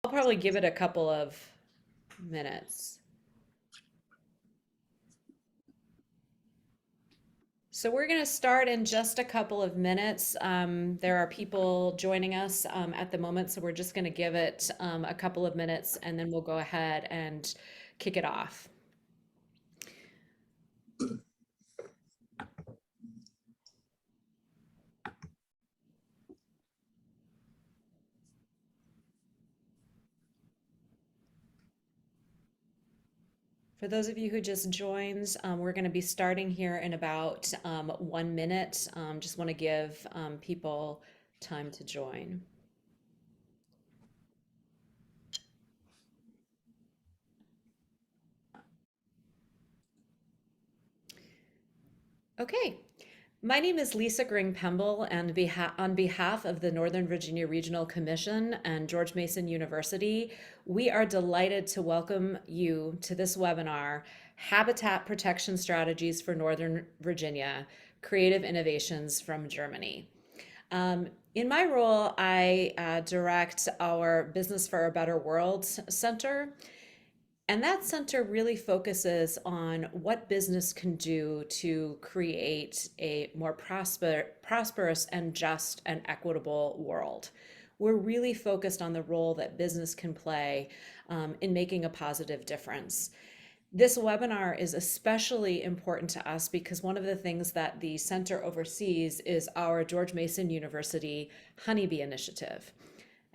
I'll probably give it a couple of minutes. So we're going to start in just a couple of minutes. There are people joining us at the moment, so we're just going to give it a couple of minutes and then we'll go ahead and kick it off. For those of you who just joined, we're going to be starting here in about 1 minute. Just want to give people time to join. Okay. My name is Lisa Gring-Pemble, and on behalf of the Northern Virginia Regional Commission and George Mason University, we are delighted to welcome you to this webinar, Habitat Protection Strategies for Northern Virginia, Creative Innovations from Germany. In my role, I direct our Business for a Better World Center. And that center really focuses on what business can do to create a more prosperous and just and equitable world. We're really focused on the role that business can play in making a positive difference. This webinar is especially important to us because one of the things that the center oversees is our George Mason University Honeybee Initiative.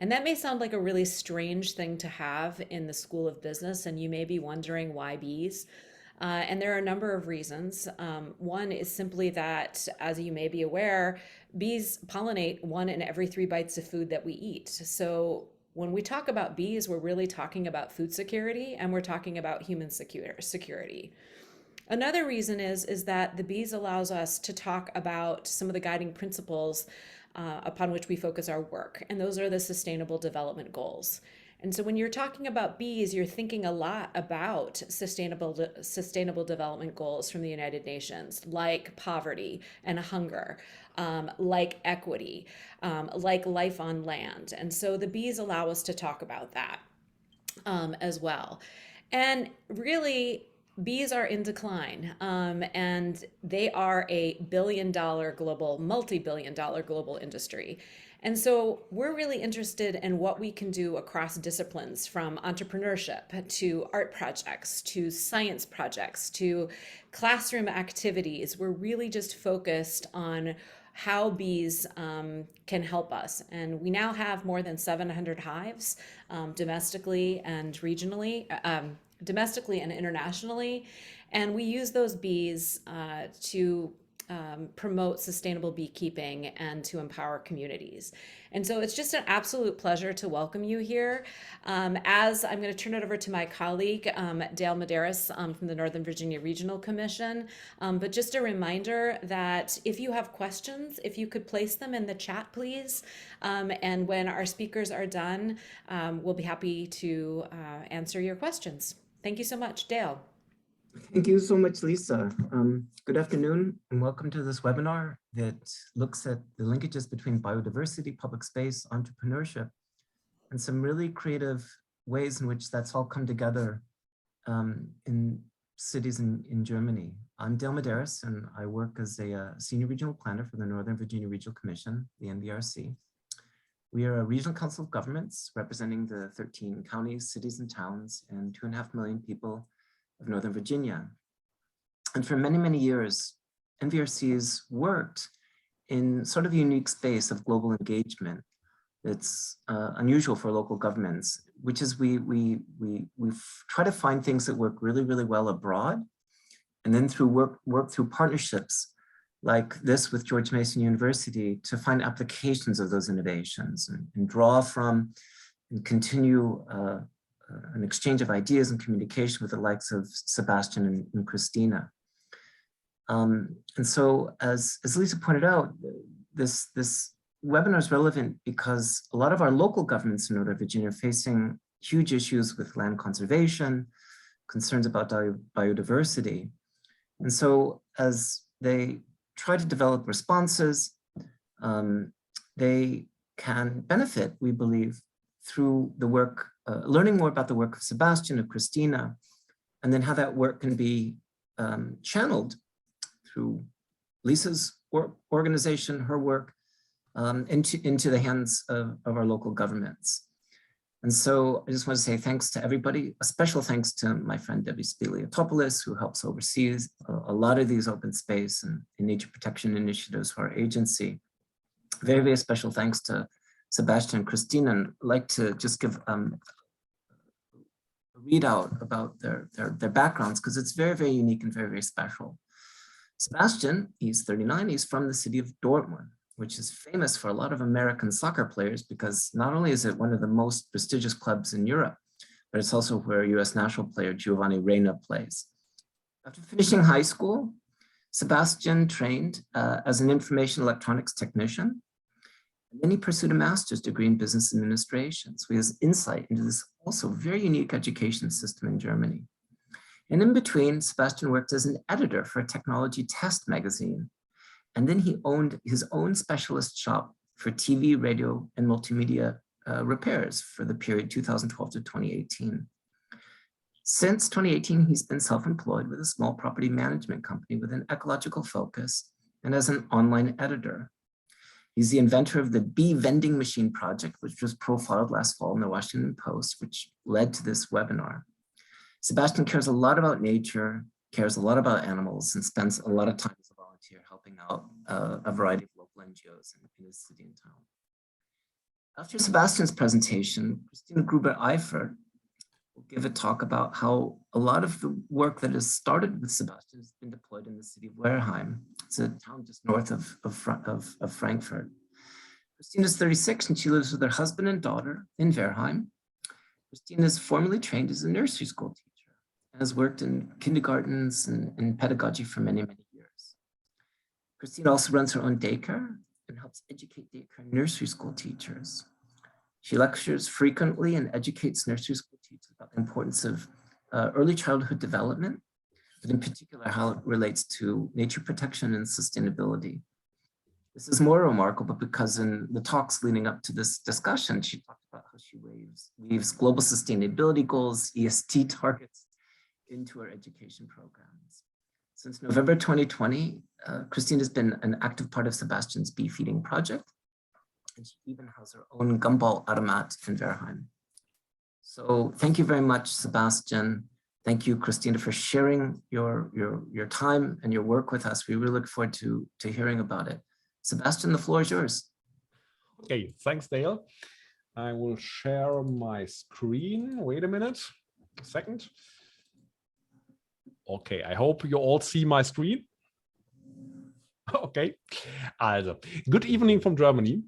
And that may sound like a really strange thing to have in the School of Business, and you may be wondering why bees. And there are a number of reasons. One is simply that, as you may be aware, bees pollinate 1 in every 3 bites of food that we eat. So when we talk about bees, we're really talking about food security and we're talking about human security. Another reason is that the bees allows us to talk about some of the guiding principles upon which we focus our work, and those are the Sustainable Development Goals. And so when you're talking about bees, you're thinking a lot about sustainable development goals from the United Nations, like poverty and hunger, like equity, like life on land. And so the bees allow us to talk about that as well. And really, bees are in decline, and they are a multi-billion-dollar global industry. And so we're really interested in what we can do across disciplines, from entrepreneurship to art projects to science projects to classroom activities. We're really just focused on how bees can help us. And we now have more than 700 hives domestically and regionally, domestically and internationally. And we use those bees to promote sustainable beekeeping and to empower communities. And so it's just an absolute pleasure to welcome you here. As I'm going to turn it over to my colleague, Dale Medeiros from the Northern Virginia Regional Commission. But just a reminder that if you have questions, if you could place them in the chat, please. And when our speakers are done, we'll be happy to answer your questions. Thank you so much, Dale. Thank you so much, Lisa. Good afternoon and welcome to this webinar that looks at the linkages between biodiversity, public space, entrepreneurship, and some really creative ways in which that's all come together in cities in Germany. I'm Dale Medeiros, and I work as a senior regional planner for the Northern Virginia Regional Commission, the NVRC. We are a regional council of governments representing the 13 counties, cities, and towns, and 2.5 million people of Northern Virginia. And for many, many years, NVRC's worked in sort of a unique space of global engagement that's unusual for local governments, which is we try to find things that work really, really well abroad, and then through work through partnerships like this with George Mason University to find applications of those innovations and draw from and continue an exchange of ideas and communication with the likes of Sebastian and Christina. And so as Lisa pointed out, this webinar is relevant because a lot of our local governments in Northern Virginia are facing huge issues with land conservation, concerns about biodiversity. And so as they try to develop responses, they can benefit, we believe, through the work, learning more about the work of Sebastian, of Christina, and then how that work can be channeled through Lisa's organization, her work, into the hands of our local governments. And so I just want to say thanks to everybody, a special thanks to my friend Debbie Spiliotopoulos, who helps oversee a lot of these open space and nature protection initiatives for our agency. Very, very special thanks to Sebastian and Christina. And I'd like to just give a readout about their backgrounds, because it's very, very unique and very, very special. Sebastian, he's 39, he's from the city of Dortmund, which is famous for a lot of American soccer players, because not only is it one of the most prestigious clubs in Europe, but it's also where US national player Giovanni Reina plays. After finishing high school, Sebastian trained as an information electronics technician, and then he pursued a master's degree in business administration. So he has insight into this also very unique education system in Germany. And in between, Sebastian worked as an editor for a technology test magazine. And then he owned his own specialist shop for TV, radio, and multimedia repairs for the period 2012 to 2018. Since 2018, he's been self-employed with a small property management company with an ecological focus and as an online editor. He's the inventor of the bee vending machine project, which was profiled last fall in the Washington Post, which led to this webinar. Sebastian cares a lot about nature, cares a lot about animals, and spends a lot of time as a volunteer helping out a variety of local NGOs in his city and town. After Sebastian's presentation, Christina Gruber-Eifert will give a talk about how a lot of the work that has started with Sebastian has been deployed in the city of Wehrheim. It's a town just north of Frankfurt. Christina's 36 and she lives with her husband and daughter in Wehrheim. Christina is formally trained as a nursery school teacher and has worked in kindergartens and pedagogy for many, many years. Christina also runs her own daycare and helps educate daycare nursery school teachers. She lectures frequently and educates nursery school teachers about the importance of early childhood development, but in particular how it relates to nature protection and sustainability. This is more remarkable because in the talks leading up to this discussion, she talked about how she weaves global sustainability goals, ESG targets into her education programs. Since November 2020, Christine has been an active part of Sebastian's bee feeding project, and she even has her own gumball automat in Wehrheim. So thank you very much, Sebastian. Thank you, Christina, for sharing your time and your work with us. We really look forward to hearing about it. Sebastian, the floor is yours. Okay, thanks, Dale. I will share my screen. Wait a minute, a second. Okay, I hope you all see my screen. Okay, also, good evening from Germany.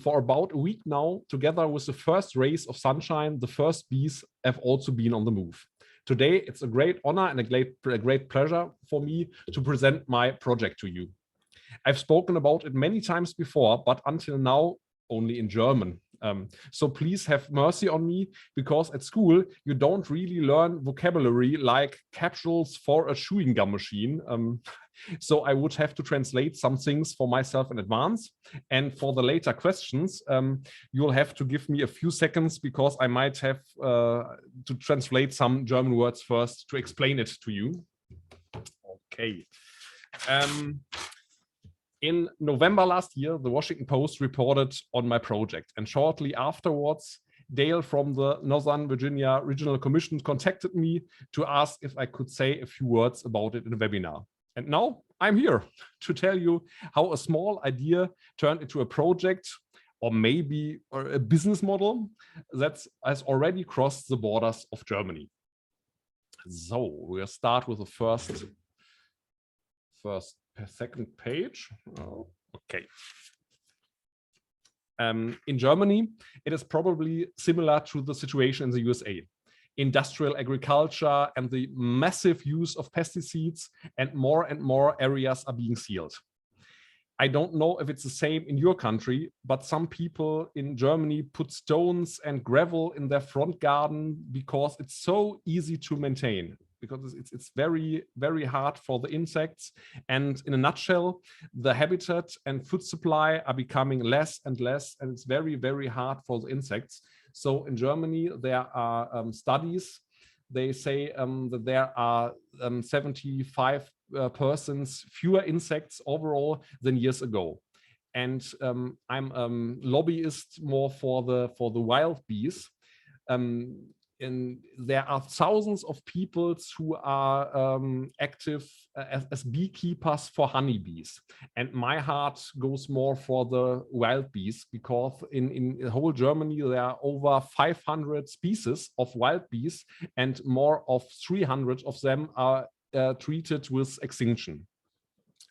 For about a week now, together with the first rays of sunshine, the first bees have also been on the move. Today, it's a great honor and a great pleasure for me to present my project to you. I've spoken about it many times before, but until now, only in German. So please have mercy on me, because at school, you don't really learn vocabulary like capsules for a chewing gum machine. So I would have to translate some things for myself in advance. And for the later questions, you'll have to give me a few seconds, because I might have to translate some German words first to explain it to you. Okay. In November last year, the Washington Post reported on my project, and shortly afterwards, Dale from the Northern Virginia Regional Commission contacted me to ask if I could say a few words about it in a webinar. And now I'm here to tell you how a small idea turned into a project, or maybe a business model that has already crossed the borders of Germany. So we'll start with the second page. Oh, okay. In Germany, it is probably similar to the situation in the USA. Industrial agriculture and the massive use of pesticides, and more areas are being sealed. I don't know if it's the same in your country, but some people in Germany put stones and gravel in their front garden because it's so easy to maintain, because it's very, very hard for the insects. And in a nutshell, the habitat and food supply are becoming less and less, and it's very, very hard for the insects. So in Germany, there are studies. They say that there are 75% fewer insects overall than years ago. And I'm a lobbyist more for the wild bees. And there are thousands of people who are active as beekeepers for honeybees. And my heart goes more for the wild bees, because in whole Germany, there are over 500 species of wild bees, and more of 300 of them are treated with extinction.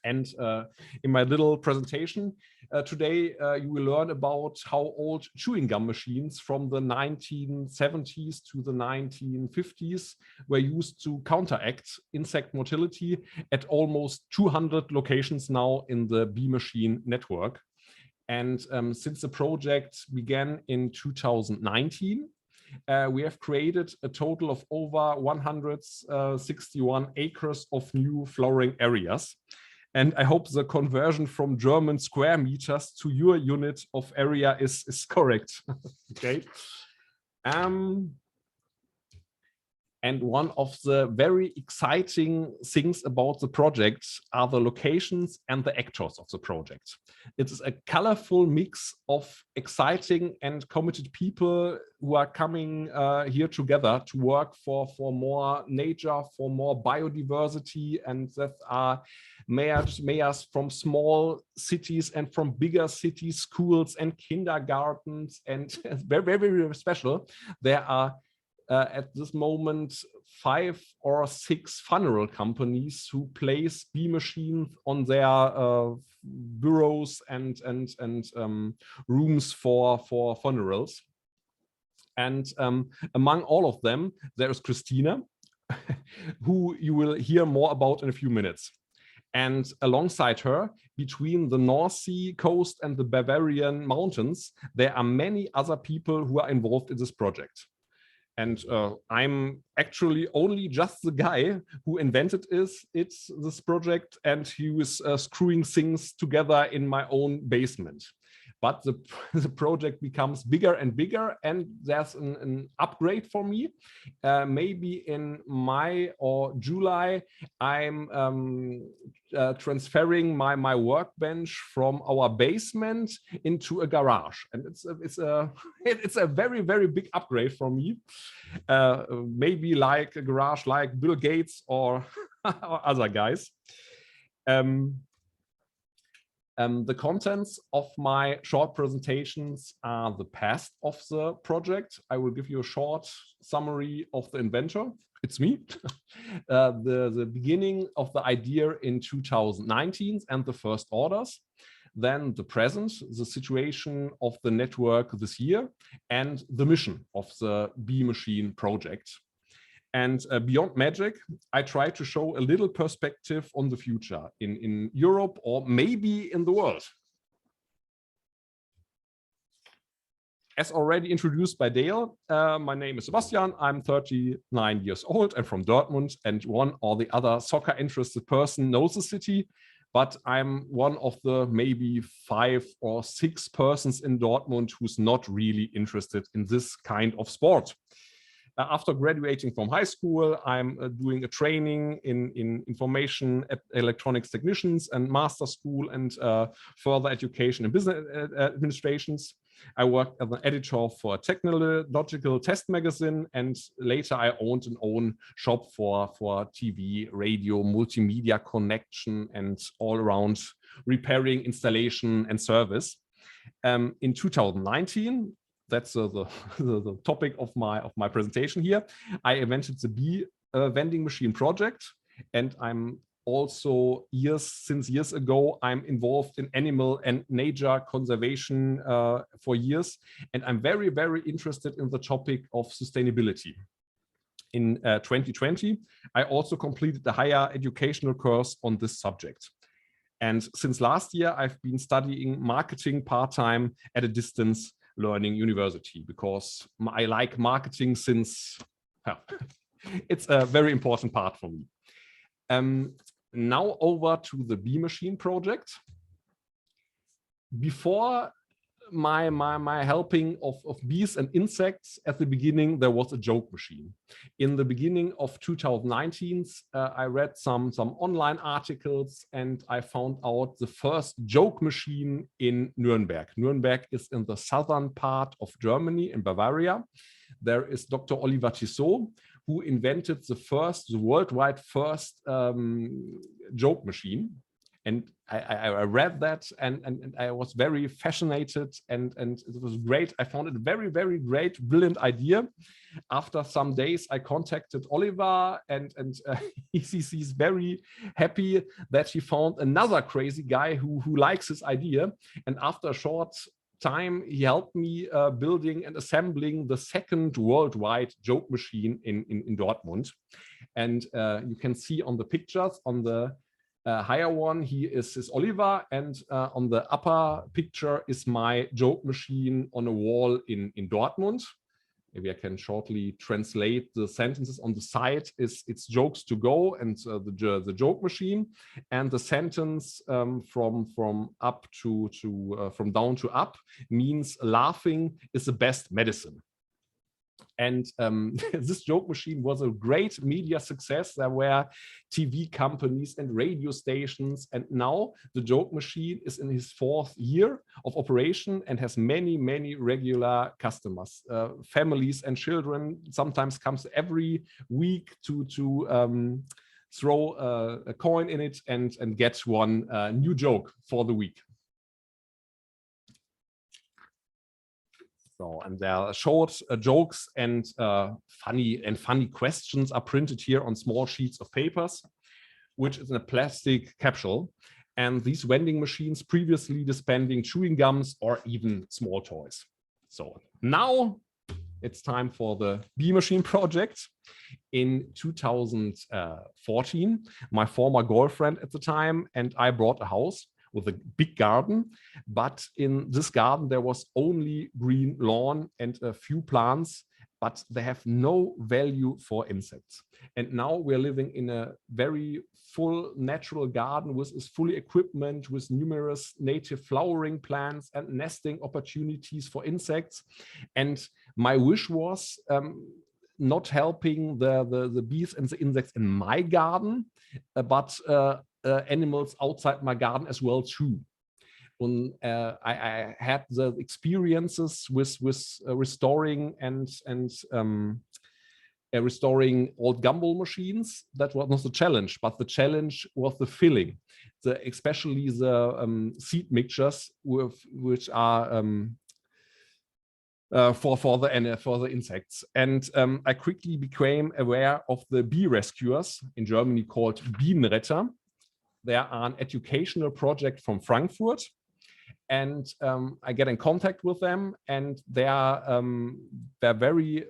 And in my little presentation today, you will learn about how old chewing gum machines from the 1970s to the 1950s were used to counteract insect mortality at almost 200 locations now in the bee machine network. And since the project began in 2019, we have created a total of over 161 acres of new flowering areas. And I hope the conversion from German square meters to your unit of area is correct. Okay. And one of the very exciting things about the project are the locations and the actors of the project. It is a colorful mix of exciting and committed people who are coming here together to work for more nature, for more biodiversity, and that are mayors from small cities and from bigger cities, schools and kindergartens, and very, very, very special. There are at this moment 5 or 6 funeral companies who place bee machines on their bureaus and rooms for funerals. And among all of them, there is Christina, who you will hear more about in a few minutes. And alongside her, between the North Sea coast and the Bavarian mountains, there are many other people who are involved in this project. And I'm actually only just the guy who invented this project, and he was screwing things together in my own basement. But the project becomes bigger and bigger, and there's an upgrade for me. Maybe in May or July, I'm transferring my workbench from our basement into a garage, and it's a very, very big upgrade for me. Maybe like a garage like Bill Gates or, or other guys. The contents of my short presentations are the past of the project. I will give you a short summary of the inventor. It's me. The beginning of the idea in 2019 and the first orders. Then the present, the situation of the network this year, and the mission of the bee machine project. And beyond magic, I try to show a little perspective on the future in Europe or maybe in the world. As already introduced by Dale, my name is Sebastian. I'm 39 years old and from Dortmund, and one or the other soccer interested person knows the city, but I'm one of the maybe 5 or 6 persons in Dortmund who's not really interested in this kind of sport. After graduating from high school, I'm doing a training in information electronics technicians and master school and further education in business administrations. I worked as an editor for a technological test magazine, and later I owned an own shop for TV, radio, multimedia connection, and all around repairing, installation, and service. In 2019, that's the topic of my presentation here, I invented the bee vending machine project, and I'm also since years ago, I'm involved in animal and nature conservation for years, and I'm very, very interested in the topic of sustainability. In 2020, I also completed the higher educational course on this subject. And since last year, I've been studying marketing part-time at a distance learning university, because I like marketing since, well, it's a very important part for me. Now over to the bee machine project. Before my helping of bees and insects, at the beginning there was a joke machine. In the beginning of 2019, I read some online articles and I found out the first joke machine in Nuremberg. Nuremberg is in the southern part of Germany, in Bavaria. There is Dr. Oliver Tissot, who invented the worldwide first joke machine. And I read that and I was very fascinated and it was great. I found it a very, very great, brilliant idea. After some days, I contacted Oliver and he's very happy that he found another crazy guy who likes his idea. And after a short time, he helped me building and assembling the second worldwide joke machine in Dortmund. And you can see on the pictures on the higher one, he is Oliver, and on the upper picture is my joke machine on a wall in Dortmund. Maybe I can shortly translate the sentences. On the side it's jokes to go and the joke machine, and the sentence from up to from down to up means laughing is the best medicine. And this joke machine was a great media success. There were TV companies and radio stations. And now the joke machine is in his 4th year of operation and has many, many regular customers. Families and children sometimes comes every week to throw a coin in it and get one new joke for the week. So, and there are short jokes and funny questions are printed here on small sheets of papers, which is in a plastic capsule. And these vending machines previously dispensing chewing gums or even small toys. So now it's time for the bee machine project. In 2014, my former girlfriend at the time and I bought a house with a big garden, but in this garden there was only green lawn and a few plants, but they have no value for insects. And now we're living in a very full natural garden with fully equipment with numerous native flowering plants and nesting opportunities for insects. And my wish was not helping the bees and the insects in my garden, but animals outside my garden as well too. And I had the experiences with restoring and restoring old gumball machines. That was not the challenge, but the challenge was the filling, especially the seed mixtures which are for the insects. And I quickly became aware of the bee rescuers, in Germany called Bienenretter. They are an educational project from Frankfurt, and I get in contact with them, and they're very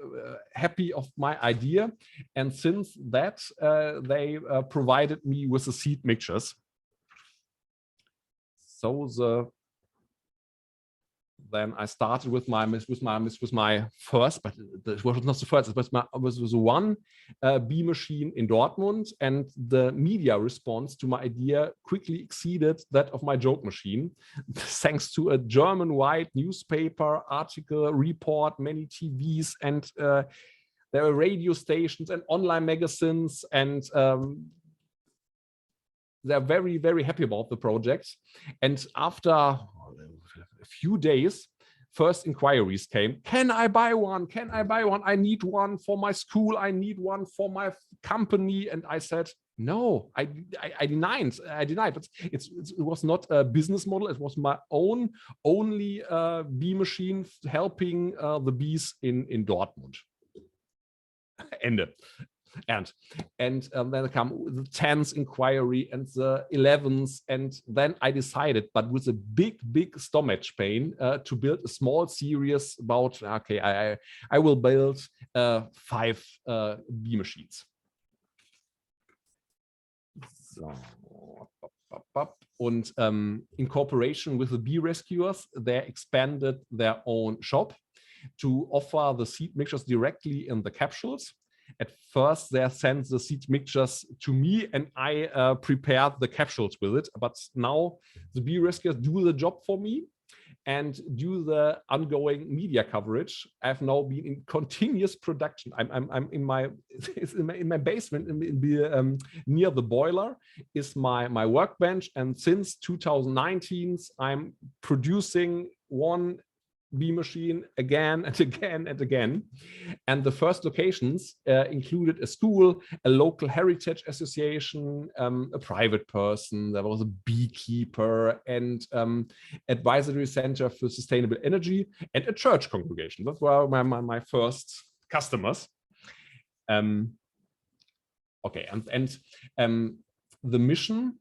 happy of my idea. And since that, they provided me with the seed mixtures. So then I started with my first, but it was not the first. It was one bee machine in Dortmund, and the media response to my idea quickly exceeded that of my joke machine, thanks to a German-wide newspaper article, report, many TVs, and there were radio stations and online magazines, and they're very, very happy about the project. And after a few days, first inquiries came. Can I buy one? Can I buy one? I need one for my school. I need one for my company. And I said, no, I denied. But it was not a business model. It was my own only bee machine helping the bees in Dortmund. Ended. And then come the 10th inquiry and the 11th, and then I decided, but with a big stomach pain, to build a small series about, okay, I will build 5 bee machines. So, and in cooperation with the bee rescuers, they expanded their own shop to offer the seed mixtures directly in the capsules. At first, they sent the seed mixtures to me, and I prepared the capsules with it. But now the bee rescuers do the job for me, And due to the ongoing media coverage, I've now been in continuous production. I'm in my in my basement near the boiler is my workbench, and since 2019 I'm producing one bee machine again and again and again. And the first locations included a school, a local heritage association, a private person, there was a beekeeper, and advisory center for sustainable energy, and a church congregation. Those were my first customers. Okay, and the mission,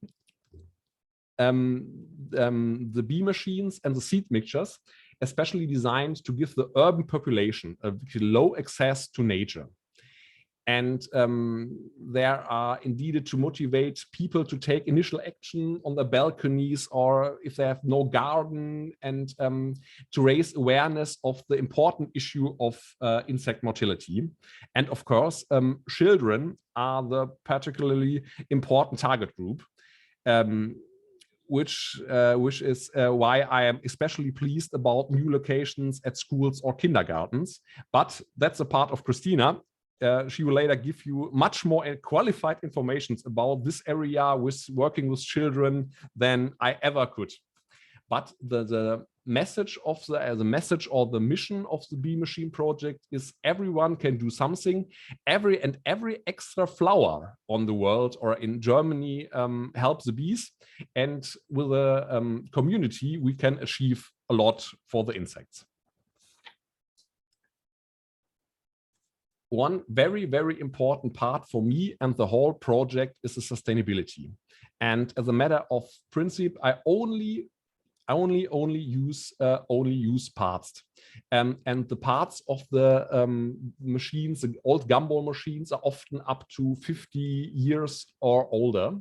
the bee machines and the seed mixtures, especially designed to give the urban population a low access to nature. And there are indeed to motivate people to take initial action on the balconies, or if they have no garden, and to raise awareness of the important issue of insect mortality. And of course, children are the particularly important target group. Which is why I am especially pleased about new locations at schools or kindergartens. But that's a part of Christina. She will later give you much more qualified information about this area with working with children than I ever could. But the message of the message or the mission of the Bee Machine project is everyone can do something. Every extra flower on the world or in Germany helps the bees, and with a community we can achieve a lot for the insects. One very, very important part for me and the whole project is the sustainability. And as a matter of principle, I only use parts, and the parts of the machines, the old gumball machines, are often up to 50 years or older.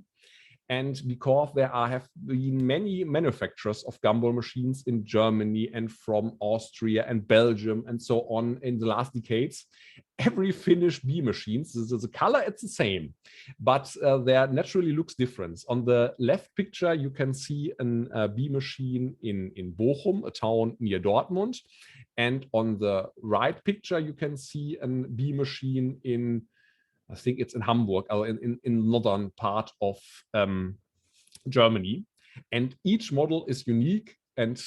And because there have been many manufacturers of gumball machines in Germany and from Austria and Belgium and so on in the last decades, every finished bee machine, the color it's the same, but there naturally looks different. On the left picture, you can see a bee machine in Bochum, a town near Dortmund. And on the right picture, you can see a bee machine in, I think it's in Hamburg, or in northern part of Germany. And each model is unique, and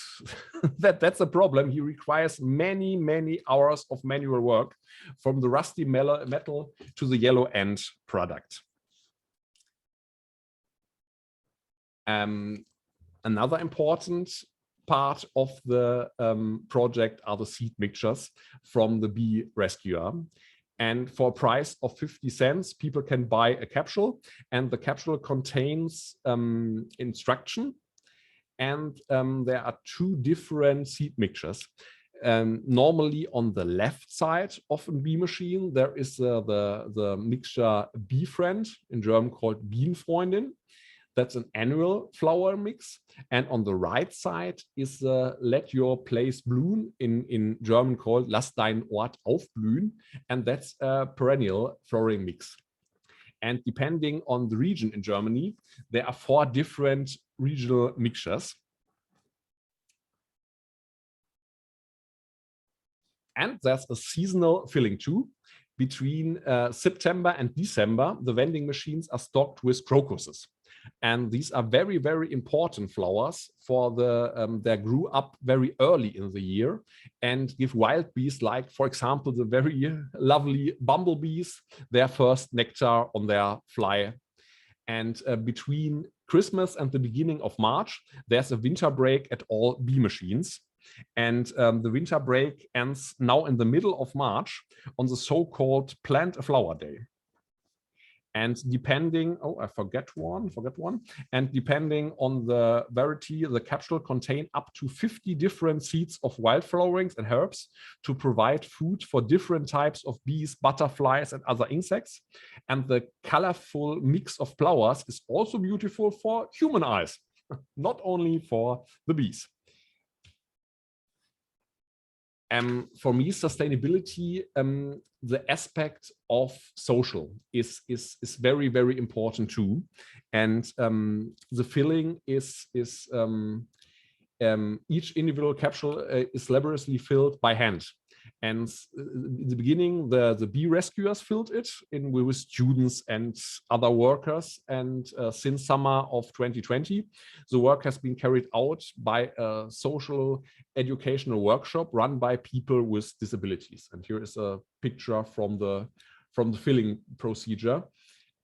that's a problem. He requires many, many hours of manual work, from the rusty metal to the yellow end product. Another important part of the project are the seed mixtures from the bee rescuer. And for a price of 50 cents, people can buy a capsule, and the capsule contains instruction. And there are two different seed mixtures. Normally on the left side of a bee machine, there is the mixture Bee Friend, in German called Bienenfreundin. That's an annual flower mix. And on the right side is Let Your Place Bloom, in German called Lass dein Ort aufblühen. And that's a perennial flowering mix. And depending on the region in Germany, there are 4 different regional mixtures. And there's a seasonal filling too. Between September and December, the vending machines are stocked with crocuses. And these are very, very important flowers for the, they grew up very early in the year and give wild bees, like, for example, the very lovely bumblebees, their first nectar on their fly. And between Christmas and the beginning of March, there's a winter break at all bee machines. And the winter break ends now in the middle of March on the so-called Plant a Flower Day. And depending, oh, I forget one. And depending on the variety, the capsule contain up to 50 different seeds of wildflowerings and herbs to provide food for different types of bees, butterflies, and other insects. And the colorful mix of flowers is also beautiful for human eyes, not only for the bees. For me, sustainability, the aspect of social is very, very important too. And the filling is Each individual capsule is laboriously filled by hand. And in the beginning, the bee rescuers filled it with students and other workers. And since summer of 2020, the work has been carried out by a social educational workshop run by people with disabilities. And here is a picture from the filling procedure.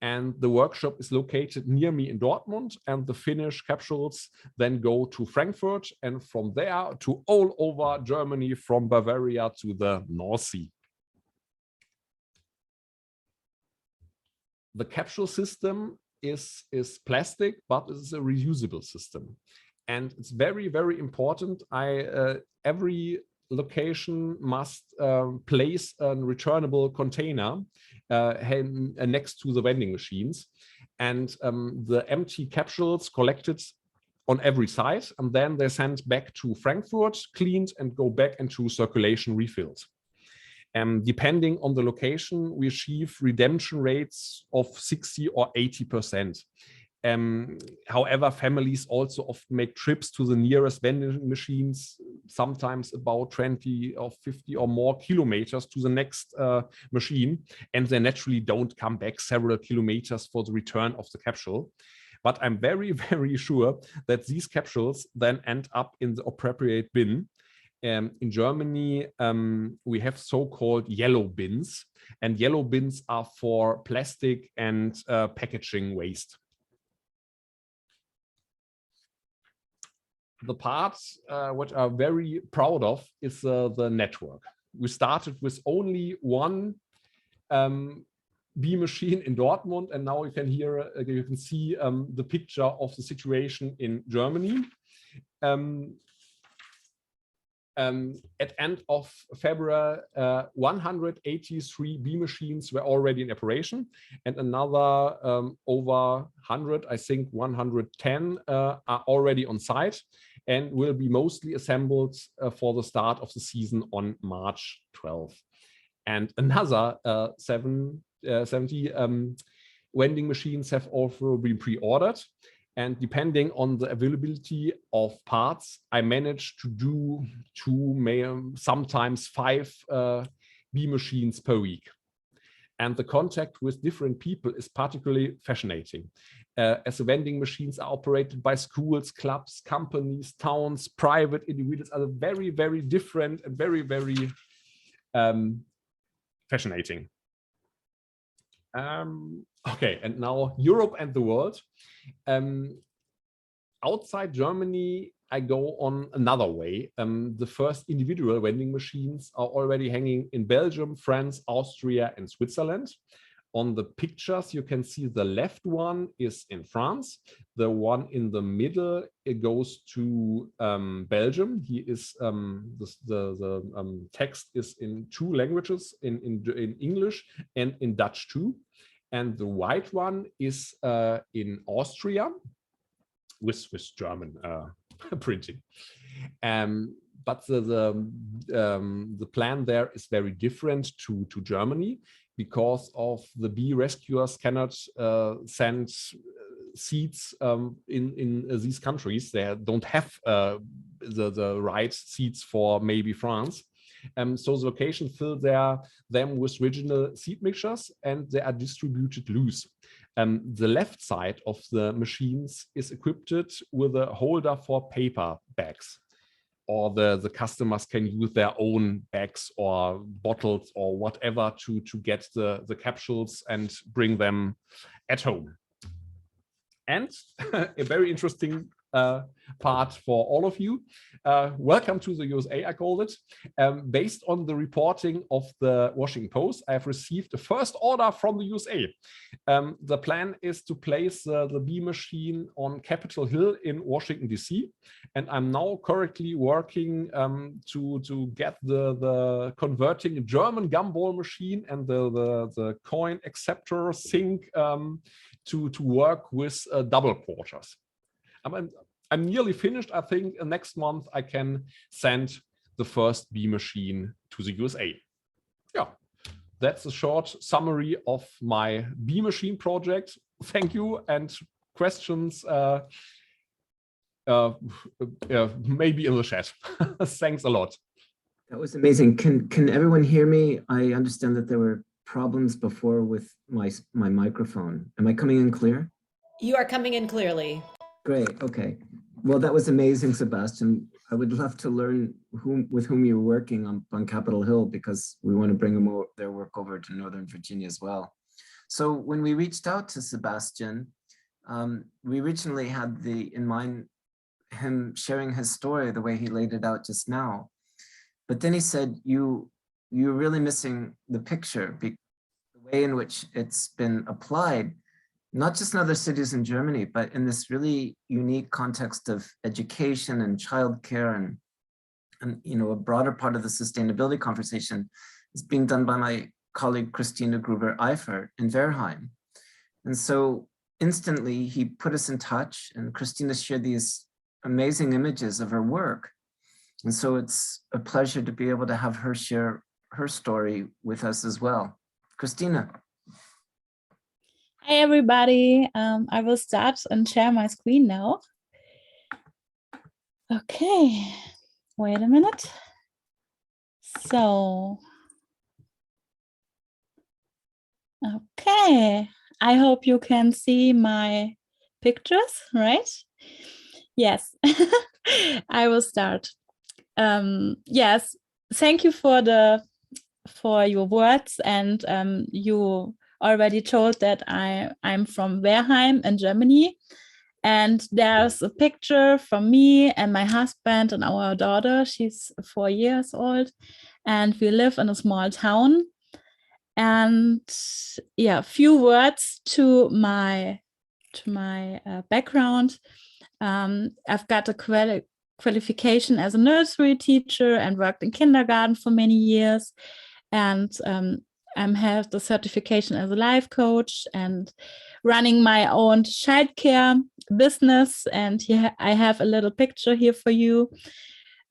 And the workshop is located near me in Dortmund, and the finished capsules then go to Frankfurt and from there to all over Germany, from Bavaria to the North Sea. The capsule system is plastic, but it is a reusable system. And it's very, very important. Every location must place a returnable container next to the vending machines, and the empty capsules collected on every side, and then they're sent back to Frankfurt, cleaned, and go back into circulation refilled. Depending on the location, we achieve redemption rates of 60 or 80%. However, families also often make trips to the nearest vending machines, sometimes about 20 or 50 or more kilometers to the next machine, and they naturally don't come back several kilometers for the return of the capsule. But I'm very, very sure that these capsules then end up in the appropriate bin. In Germany, we have so-called yellow bins, and yellow bins are for plastic and packaging waste. The parts which I'm very proud of is the network. We started with only one bee machine in Dortmund, and now you can see the picture of the situation in Germany. At end of February, 183 bee machines were already in operation, and another over 100, I think 110 are already on site and will be mostly assembled for the start of the season on March 12th. And another 70 vending machines have also been pre-ordered. And depending on the availability of parts, I managed to do 2, sometimes 5 bee machines per week. And the contact with different people is particularly fascinating, as the vending machines are operated by schools, clubs, companies, towns, private individuals, are very, very different and very, very fascinating. Okay, and now Europe and the world. Outside Germany, I go on another way. The first individual vending machines are already hanging in Belgium, France, Austria, and Switzerland. On the pictures, you can see the left one is in France. The one in the middle, it goes to Belgium. He is the text is in 2 languages, in English and in Dutch too. And the white one is in Austria with German printing. But the plan there is very different to Germany, because of the bee rescuers cannot send seeds in these countries. They don't have the right seeds for maybe France. So the location fill them with original seed mixtures, and they are distributed loose. The left side of the machines is equipped with a holder for paper bags, or the customers can use their own bags or bottles or whatever to get the capsules and bring them at home. And a very interesting part for all of you. Welcome to the USA, I called it. Based on the reporting of the Washington Post, I have received the first order from the USA. The plan is to place the bee machine on Capitol Hill in Washington, D.C. And I'm now currently working to get the converting German gumball machine and the coin acceptor sync to work with double quarters. I'm nearly finished. I think next month I can send the first bee machine to the USA. Yeah, that's a short summary of my bee machine project. Thank you, and questions uh, maybe in the chat. Thanks a lot. That was amazing. Can everyone hear me? I understand that there were problems before with my microphone. Am I coming in clear? You are coming in clearly. Great. Okay. Well, that was amazing, Sebastian. I would love to learn with whom you're working on Capitol Hill, because we want to bring their work over to Northern Virginia as well. So when we reached out to Sebastian, we originally had in mind him sharing his story the way he laid it out just now. But then he said, you're really missing the picture, the way in which it's been applied, not just in other cities in Germany, but in this really unique context of education and childcare and a broader part of the sustainability conversation is being done by my colleague, Christina Gruber-Eifert in Wehrheim. And so instantly he put us in touch, and Christina shared these amazing images of her work. And so it's a pleasure to be able to have her share her story with us as well. Christina. Hi, everybody. I will start and share my screen now. Okay, wait a minute. So, okay, I hope you can see my pictures, right? Yes, I will start. Yes, thank you for your words, and you already told that I'm from Wehrheim in Germany, and there's a picture from me and my husband and our daughter. She's 4 years old, and we live in a small town. And yeah, few words to my background. I've got a qualification as a nursery teacher and worked in kindergarten for many years, and I have the certification as a life coach and running my own childcare business. And here I have a little picture here for you.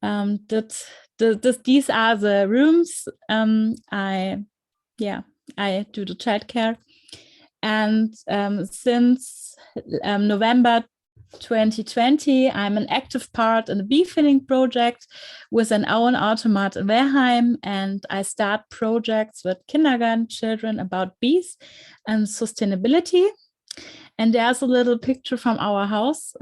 These are the rooms I do the childcare, and since November 2020, I'm an active part in the bee filling project with an own automat in Wehrheim, and I start projects with kindergarten children about bees and sustainability. And there's a little picture from our house.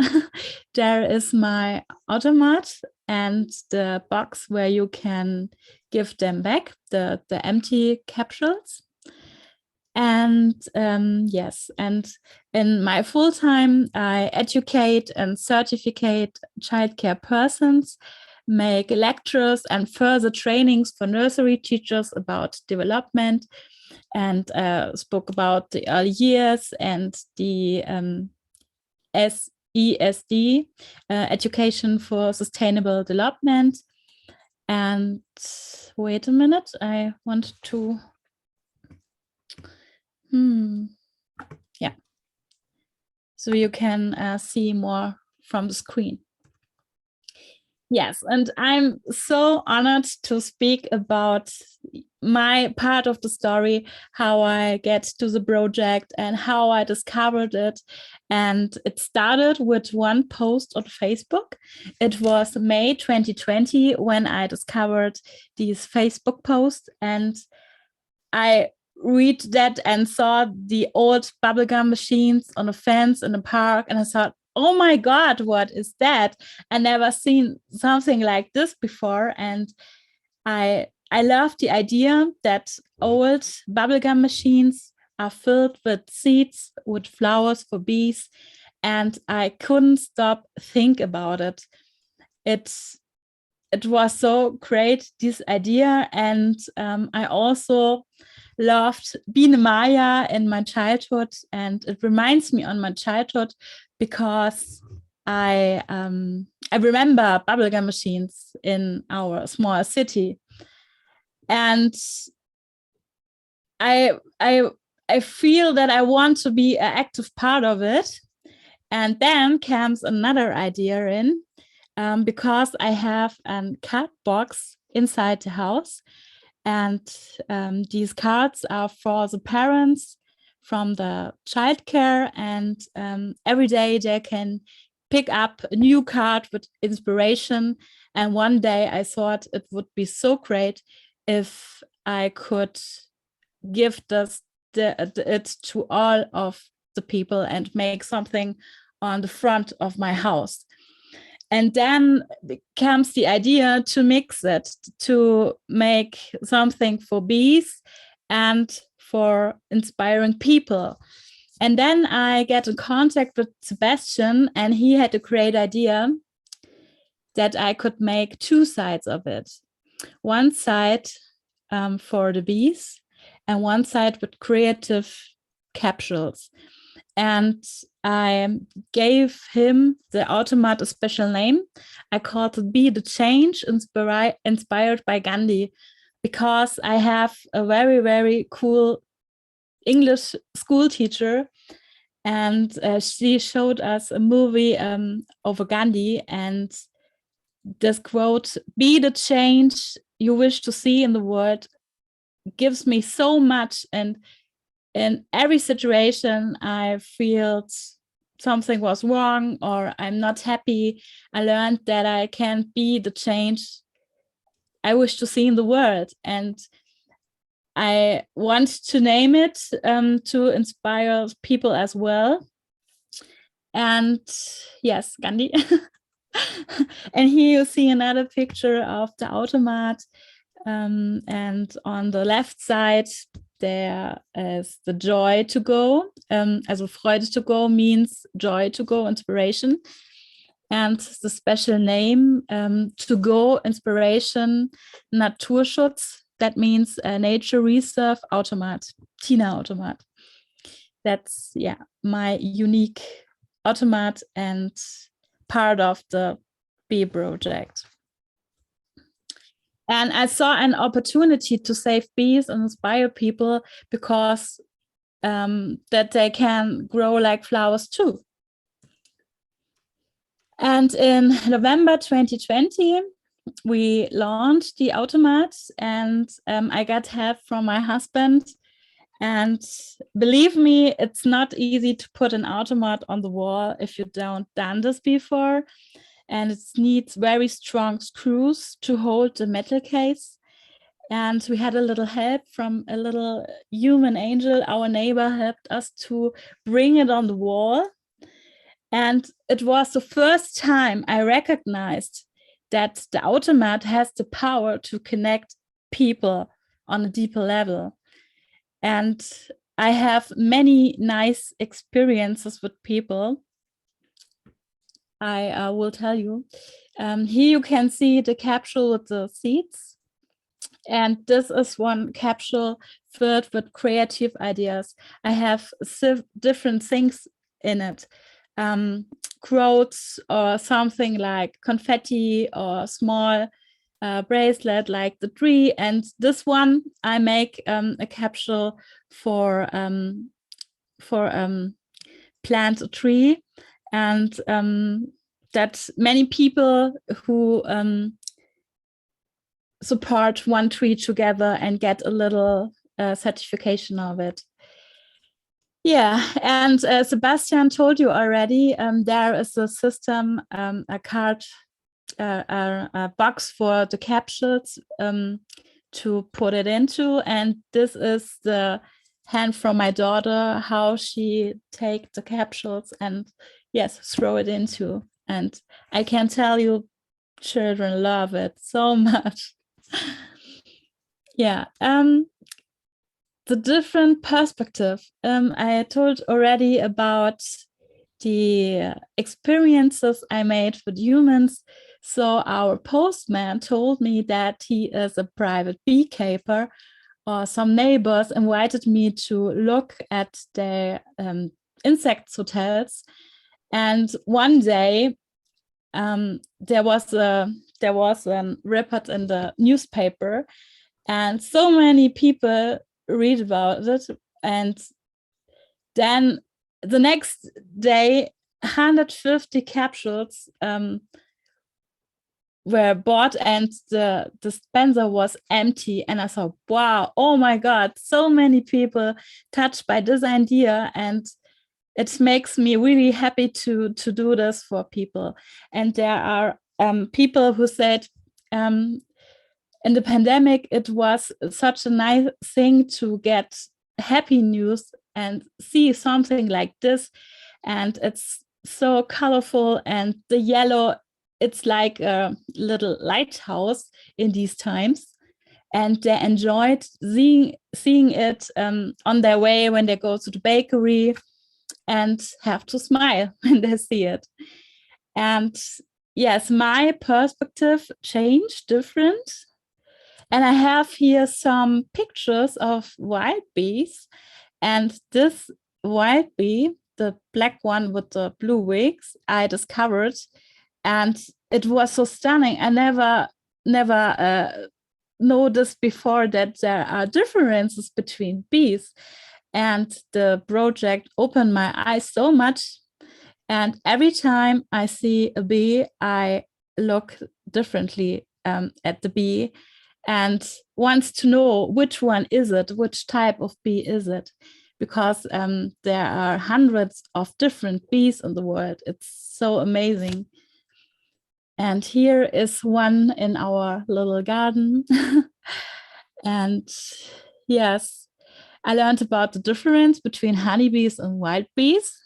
There is my automat and the box where you can give them back, the empty capsules. And yes, and in my full time, I educate and certificate childcare persons, make lectures and further trainings for nursery teachers about development, and spoke about the early years and the SESD, Education for Sustainable Development. And wait a minute, I want to... Yeah, so you can see more from the screen. Yes, and I'm so honored to speak about my part of the story, how I get to the project and how I discovered it. And it started with one post on Facebook. It was May 2020 when I discovered these Facebook posts, and I read that and saw the old bubblegum machines on a fence in the park, and I thought, oh my God, what is that? I never seen something like this before. And I love the idea that old bubblegum machines are filled with seeds, with flowers for bees, and I couldn't stop think about it. It was so great, this idea. And I also loved Biene Maya in my childhood, and it reminds me on my childhood because I remember bubblegum machines in our small city, and I feel that I want to be an active part of it. And then comes another idea in, because I have a card box inside the house. And these cards are for the parents from the childcare, and every day they can pick up a new card with inspiration. And one day I thought it would be so great if I could give it to all of the people and make something on the front of my house. And then comes the idea to mix it, to make something for bees and for inspiring people. And then I get in contact with Sebastian, and he had a great idea that I could make two sides of it. One side for the bees and one side with creative capsules. And I gave him, the automat, a special name. I called it Be the Change, inspired by Gandhi, because I have a very, very cool English school teacher, and she showed us a movie over Gandhi, and this quote, "Be the change you wish to see in the world," gives me so much. And in every situation I feel something was wrong or I'm not happy, I learned that I can be the change I wish to see in the world. And I want to name it to inspire people as well. And yes, Gandhi. And here you see another picture of the automat. And on the left side, there is the joy to go. Also Freude to go means joy to go, inspiration. And the special name, to go, inspiration, Naturschutz. That means nature reserve automat, Tina automat. That's, yeah, my unique automat and part of the bee project. And I saw an opportunity to save bees and inspire people because that they can grow like flowers too. And in November 2020, we launched the automat, and I got help from my husband. And believe me, it's not easy to put an automat on the wall if you don't done this before. And it needs very strong screws to hold the metal case. And we had a little help from a little human angel. Our neighbor helped us to bring it on the wall. And it was the first time I recognized that the automat has the power to connect people on a deeper level. And I have many nice experiences with people. I will tell you. Here you can see the capsule with the seeds. And this is one capsule filled with creative ideas. I have different things in it. Quotes or something like confetti or small bracelet like the tree. And this one, I make a capsule for plant a tree. And that many people who support one tree together and get a little certification of it. Yeah, and Sebastian told you already, there is a system, a card, a box for the capsules to put it into. And this is the hand from my daughter, how she take the capsules and yes, throw it into. And I can tell you, children love it so much. Yeah. The different perspective. I told already about the experiences I made with humans. So our postman told me that he is a private beekeeper, or some neighbors invited me to look at their insect hotels. And one day there was a report in the newspaper, and so many people read about it. And then the next day 150 capsules were bought and the dispenser was empty. And I thought, wow, oh my God, so many people touched by this idea. And it makes me really happy to do this for people. And there are people who said in the pandemic, it was such a nice thing to get happy news and see something like this. And it's so colorful, and the yellow, it's like a little lighthouse in these times. And they enjoyed seeing it on their way when they go to the bakery, and have to smile when they see it. And yes, my perspective changed different. And I have here some pictures of wild bees. And this wild bee, the black one with the blue wings, I discovered. And it was so stunning. I never noticed before that there are differences between bees. And the project opened my eyes so much. And every time I see a bee, I look differently at the bee and wants to know which one is it, which type of bee is it, because there are hundreds of different bees in the world. It's so amazing. And here is one in our little garden. And yes, I learned about the difference between honeybees and wild bees,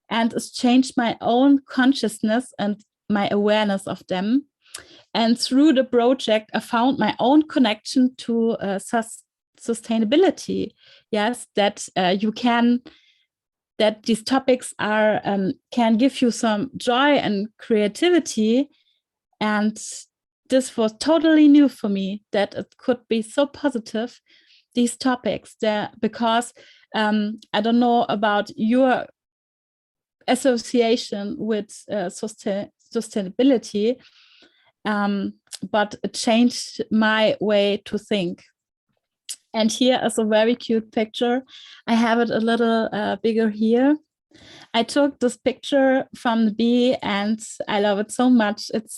and it's changed my own consciousness and my awareness of them. And through the project, I found my own connection to sustainability. Yes, that that these topics are can give you some joy and creativity. And this was totally new for me, that it could be so positive, these topics, there, because I don't know about your association with sustainability, but it changed my way to think. And here is a very cute picture. I have it a little bigger here. I took this picture from the bee, and I love it so much. It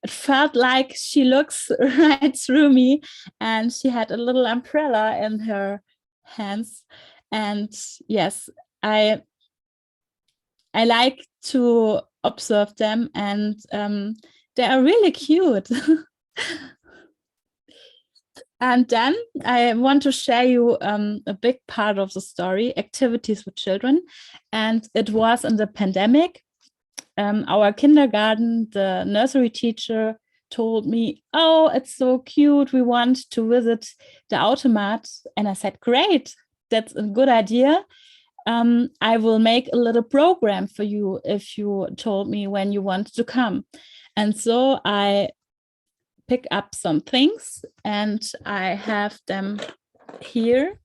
felt like she looks right through me, and she had a little umbrella in her hands. And yes, I like to observe them, and they are really cute. And then I want to share you a big part of the story, activities with children. And it was in the pandemic. Our kindergarten, the nursery teacher told me, "Oh, it's so cute. We want to visit the automat." And I said, "Great, that's a good idea. I will make a little program for you if you told me when you want to come." And so I pick up some things, and I have them here.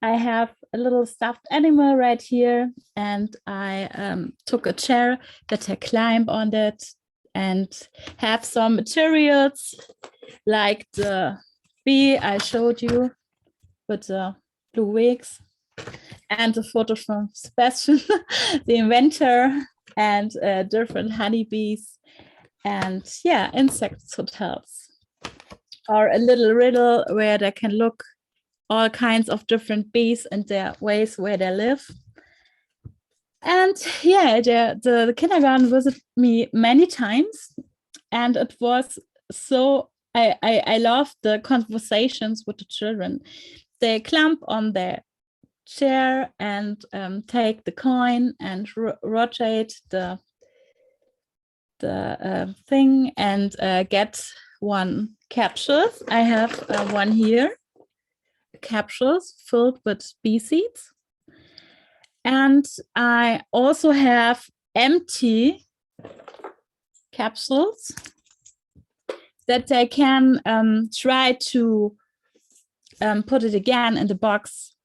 I have a little stuffed animal right here, and I took a chair that I climb on it, and have some materials like the bee I showed you with the blue wigs, and a photo from Sebastian, the inventor, and different honeybees, and yeah, insect hotels, or a little riddle where they can look all kinds of different bees and their ways where they live. And yeah, the kindergarten visited me many times, and it was so, I loved the conversations with the children. They clump on their chair and take the coin and rotate the thing and get one capsules. I have one here, capsules filled with bee seeds. And I also have empty capsules that they can try to put it again in the box.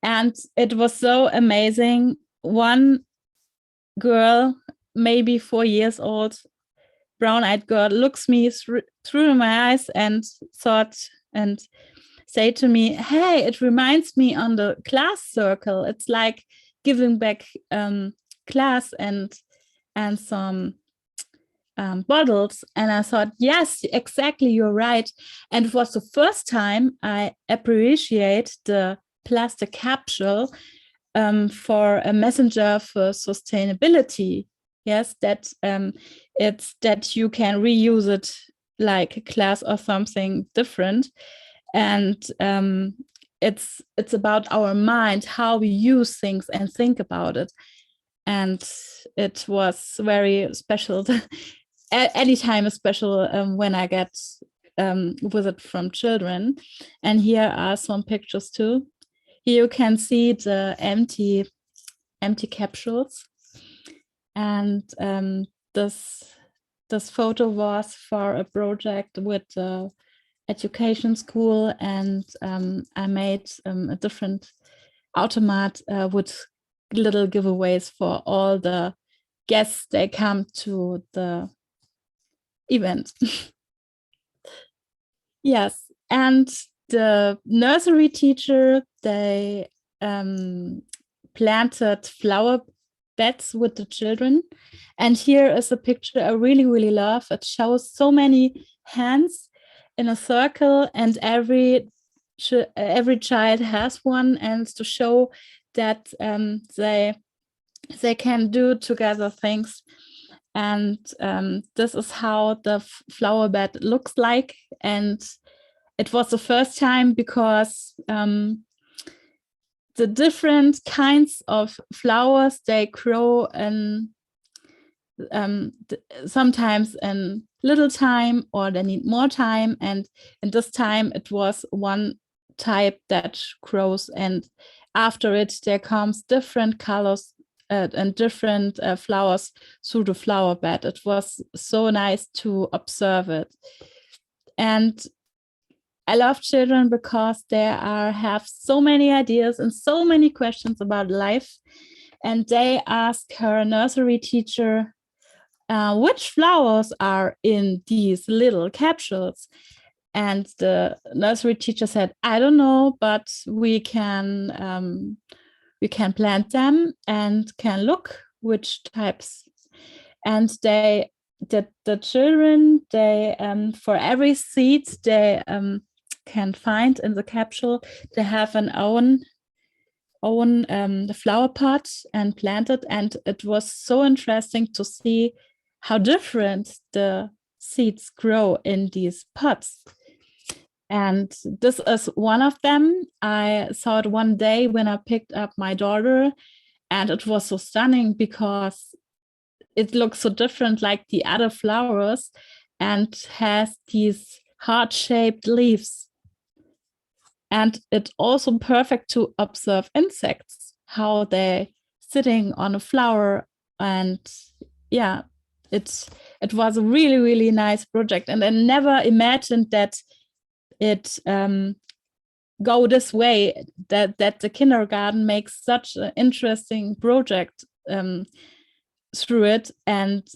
And it was so amazing. One girl, maybe 4 years old, brown-eyed girl, looks me through my eyes and thought and say to me, "Hey, it reminds me on the class circle. It's like giving back class and some bottles." And I thought, yes, exactly, you're right. And it was the first time I appreciate the plastic capsule for a messenger for sustainability. Yes, that it's that you can reuse it like a glass or something different, and it's about our mind, how we use things and think about it. And it was very special. Anytime is special when I get visit from children. And here are some pictures too. Here you can see the empty capsules, and this photo was for a project with the education school, and I made a different automat with little giveaways for all the guests they come to the event. Yes, and the nursery teacher, they planted flower beds with the children. And here is a picture I really, really love. It shows so many hands in a circle, and every child has one, and to show that they can do together things. And this is how the flower bed looks like. And it was the first time because the different kinds of flowers, they grow in sometimes in little time, or they need more time. And in this time, it was one type that grows, and after it, there comes different colors and different flowers through the flower bed. It was so nice to observe it. And I love children because they have so many ideas and so many questions about life. And they ask her nursery teacher, which flowers are in these little capsules? And the nursery teacher said, I don't know, but we can plant them and can look which types. And the children, they for every seed they can find in the capsule, they have an own flower pot and plant it. And it was so interesting to see how different the seeds grow in these pots. And this is one of them. I saw it one day when I picked up my daughter, and it was so stunning because it looks so different like the other flowers and has these heart-shaped leaves. And it's also perfect to observe insects, how they're sitting on a flower. And yeah, it was a really, really nice project. And I never imagined that it go this way, that the kindergarten makes such an interesting project through it. And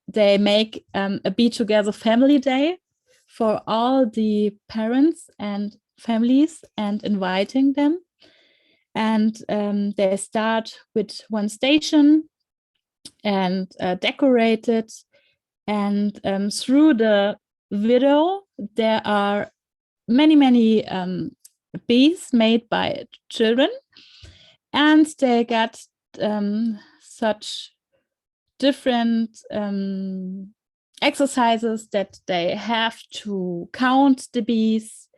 they make a Be Together family day for all the parents and families and inviting them. And they start with one station and decorate it. And through the video, there are many bees made by children, and they got such different exercises that they have to count the bees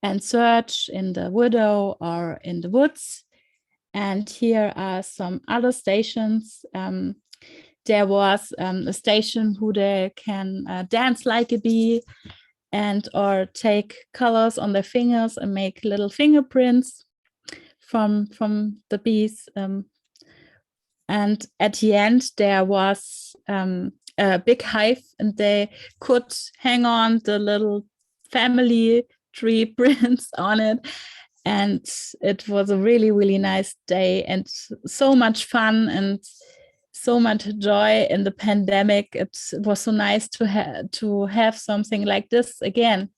and search in the meadow or in the woods. And here are some other stations. There was a station who they can dance like a bee, and or take colors on their fingers and make little fingerprints from the bees. And at the end, there was a big hive, and they could hang on the little family tree prints on it. And it was a really, really nice day, and so much fun and so much joy in the pandemic. It was so nice to have something like this again.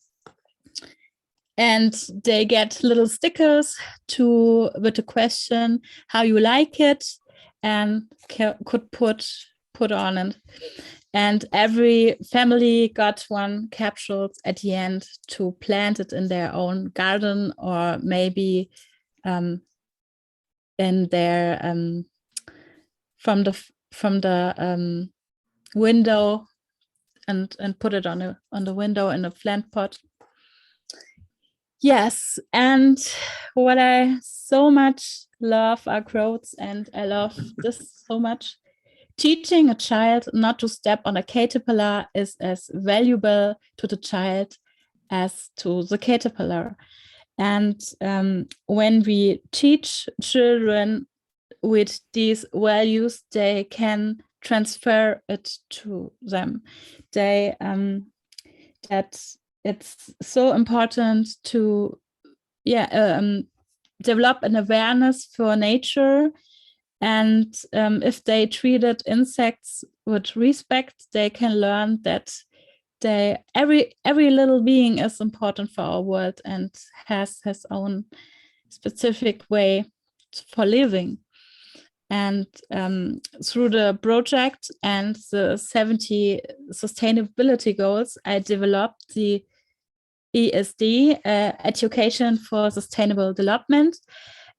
And they get little stickers with the question how you like it, and could put on it. And every family got one capsule at the end to plant it in their own garden, or maybe in their from the window and put it on the window in a plant pot. Yes, and what I so much love are growths, and I love this so much. Teaching a child not to step on a caterpillar is as valuable to the child as to the caterpillar. And when we teach children with these values, they can transfer it to them. That it's so important to develop an awareness for nature, and if they treated insects with respect, they can learn that every little being is important for our world and has his own specific way for living. And through the project and the 70 sustainability goals, I developed the ESD, Education for Sustainable Development.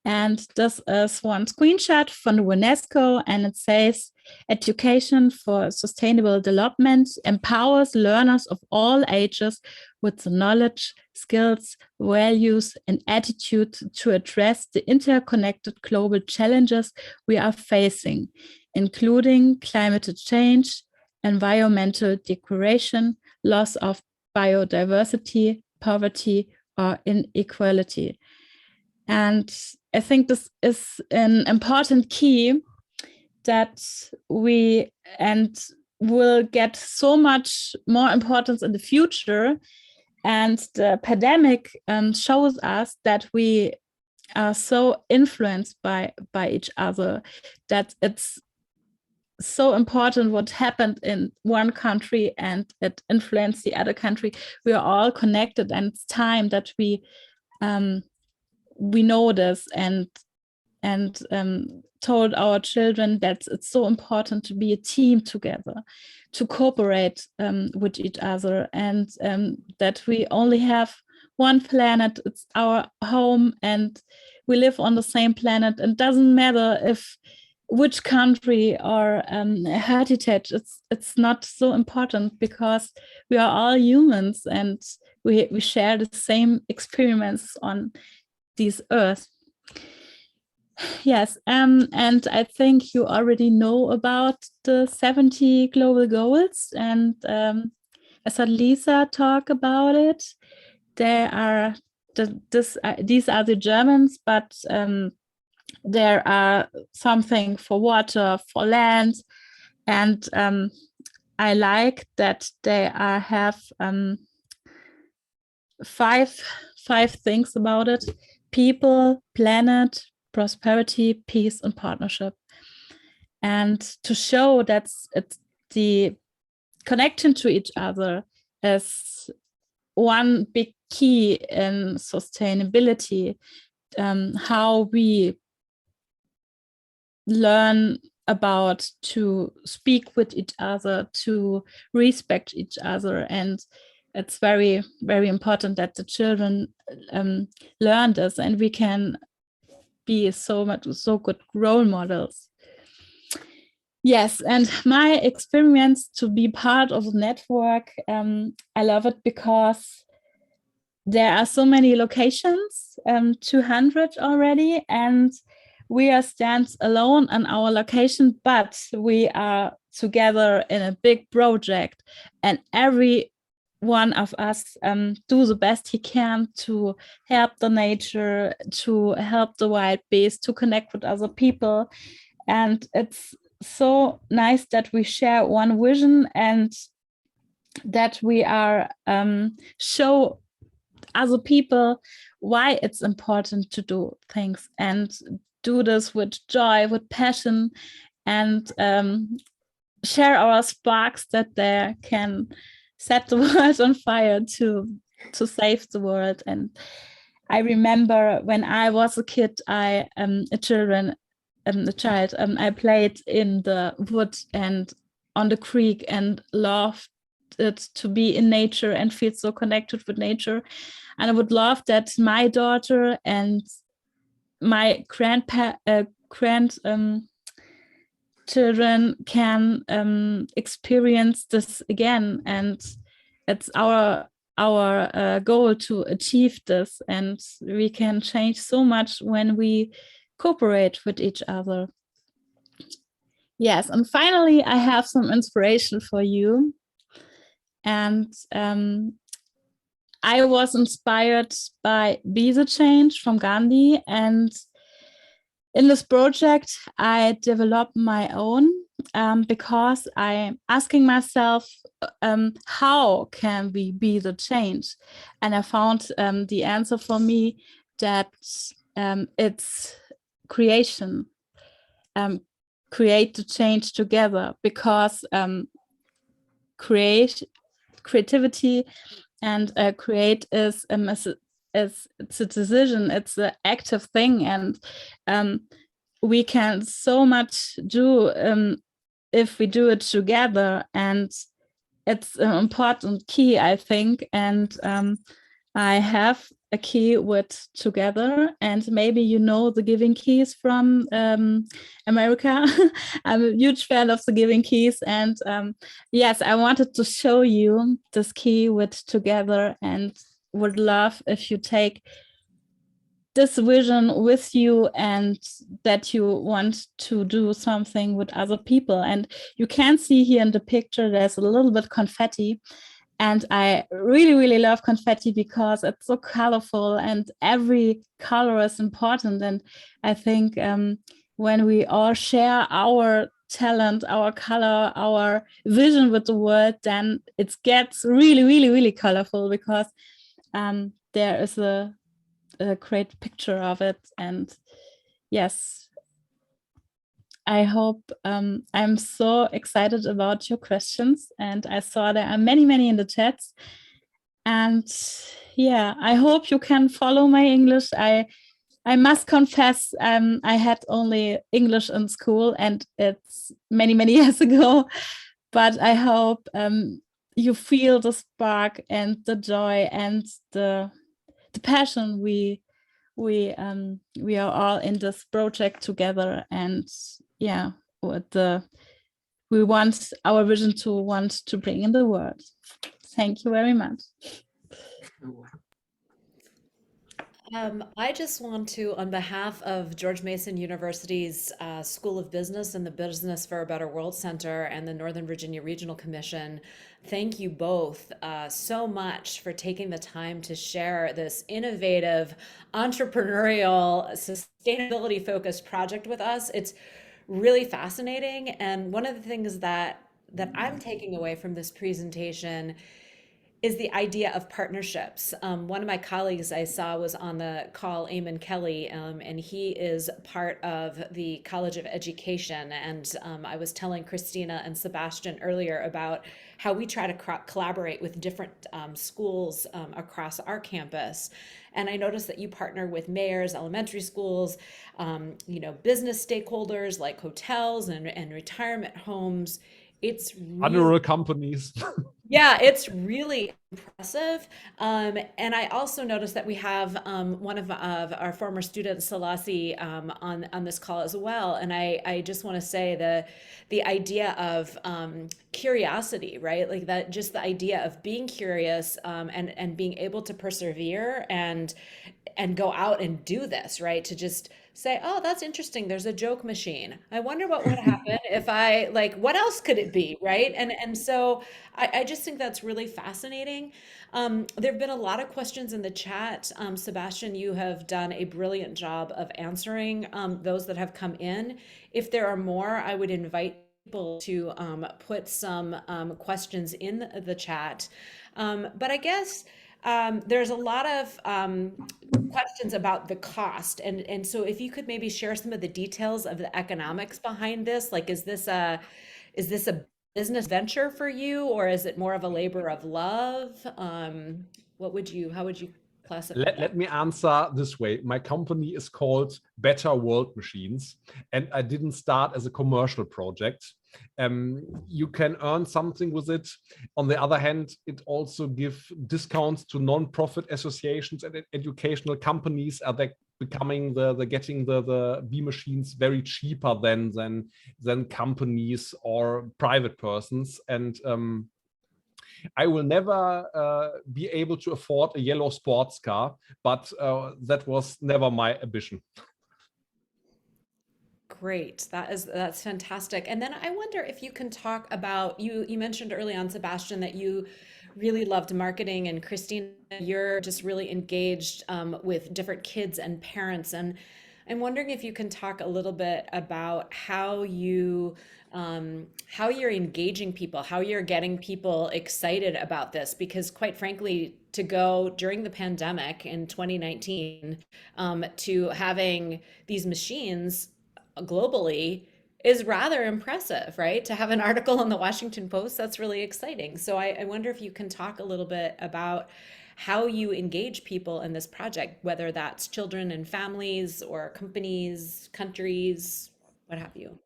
And this is one screenshot from UNESCO, and it says, education for sustainable development empowers learners of all ages with the knowledge, skills, values, and attitude to address the interconnected global challenges we are facing, including climate change, environmental degradation, loss of biodiversity, poverty, or inequality. And I think this is an important key that we and will get so much more importance in the future. And the pandemic shows us that we are so influenced by each other, that it's so important what happened in one country and it influenced the other country. We are all connected, and it's time that we know this and told our children that it's so important to be a team together, to cooperate with each other, and that we only have one planet. It's our home, and we live on the same planet. And it doesn't matter which country or heritage. It's not so important, because we are all humans and we share the same experiments on this earth. Yes, and I think you already know about the 70 global goals, and I saw Lisa talk about it. These are the Germans, but there are something for water, for land, and I like that they have 5 things about it: people, planet, prosperity, peace, and partnership. And to show that it's the connection to each other is one big key in sustainability, how we learn about to speak with each other, to respect each other. And it's very, very important that the children learn this, and we can be so good role models. Yes, and my experience to be part of the network, I love it because there are so many locations, 200 already, and we are stands alone on our location, but we are together in a big project, and every one of us do the best he can to help the nature, to help the wild beasts, to connect with other people. And it's so nice that we share one vision, and that we are show other people why it's important to do things, and do this with joy, with passion, and share our sparks that they can set the world on fire to save the world. And I remember when I was a kid, I played in the wood and on the creek, and loved it to be in nature and feel so connected with nature. And I would love that my daughter and my children can experience this again, and it's our goal to achieve this, and we can change so much when we cooperate with each other. Yes, and finally, I have some inspiration for you. And I was inspired by Be the Change from Gandhi. And in this project, I developed my own because I'm asking myself, how can we be the change? And I found the answer for me that it's creation. Create the change together, because creativity and create is it's a decision, it's an active thing, and we can so much do if we do it together, and it's an important key, I think. And I have a key with together, and maybe you know the Giving Keys from America. I'm a huge fan of the Giving Keys, and yes, I wanted to show you this key with together, and would love if you take this vision with you, and that you want to do something with other people. And you can see here in the picture there's a little bit confetti. And I really, really love confetti because it's so colorful, and every color is important. And I think when we all share our talent, our color, our vision with the world, then it gets really, really, really colorful, because there is a great picture of it. And yes, I hope I'm so excited about your questions, and I saw there are many, many in the chats. And yeah, I hope you can follow my English. I must confess, I had only English in school, and it's many, many years ago. But I hope you feel the spark and the joy and the passion we are all in this project together. And yeah, we want our vision to bring in the world. Thank you very much. I just want to, on behalf of George Mason University's School of Business and the Business for a Better World Center and the Northern Virginia Regional Commission, thank you both so much for taking the time to share this innovative, entrepreneurial, sustainability-focused project with us. It's really fascinating. And one of the things that I'm taking away from this presentation is the idea of partnerships. One of my colleagues I saw was on the call, Eamon Kelly, and he is part of the College of Education. And I was telling Christina and Sebastian earlier about how we try to collaborate with different schools across our campus. And I noticed that you partner with mayors, elementary schools, business stakeholders like hotels and retirement homes. It's Honorary companies. Yeah, it's really impressive. And I also noticed that we have one of our former students, Selasi, on this call as well. And I just want to say the idea of curiosity, right? Like that, just the idea of being curious and being able to persevere and go out and do this, right? To just say, oh, that's interesting. There's a joke machine. I wonder what would happen if I, like, what else could it be, right? And so I just think that's really fascinating. There have been a lot of questions in the chat. Sebastian, you have done a brilliant job of answering those that have come in. If there are more, I would invite people to put some questions in the chat. But I guess there's a lot of questions about the cost. And so if you could maybe share some of the details of the economics behind this, like, is this a business venture for you, or is it more of a labor of love? How would you classify that? Let me answer this way. My company is called Better World Machines, and I didn't start as a commercial project. You can earn something with it. On the other hand, it also gives discounts to non-profit associations and educational companies becoming the getting the bee machines very cheaper than companies or private persons. And I will never be able to afford a yellow sports car, but that was never my ambition. Great. That's fantastic. And then I wonder if you can talk about, you mentioned early on, Sebastian, that you really loved marketing, and Christina, you're just really engaged with different kids and parents. And I'm wondering if you can talk a little bit about how you're engaging people, how you're getting people excited about this, because quite frankly, to go during the pandemic in 2019 to having these machines globally is rather impressive, right? To have an article in the Washington Post, that's really exciting. So I wonder if you can talk a little bit about how you engage people in this project, whether that's children and families or companies, countries, what have you.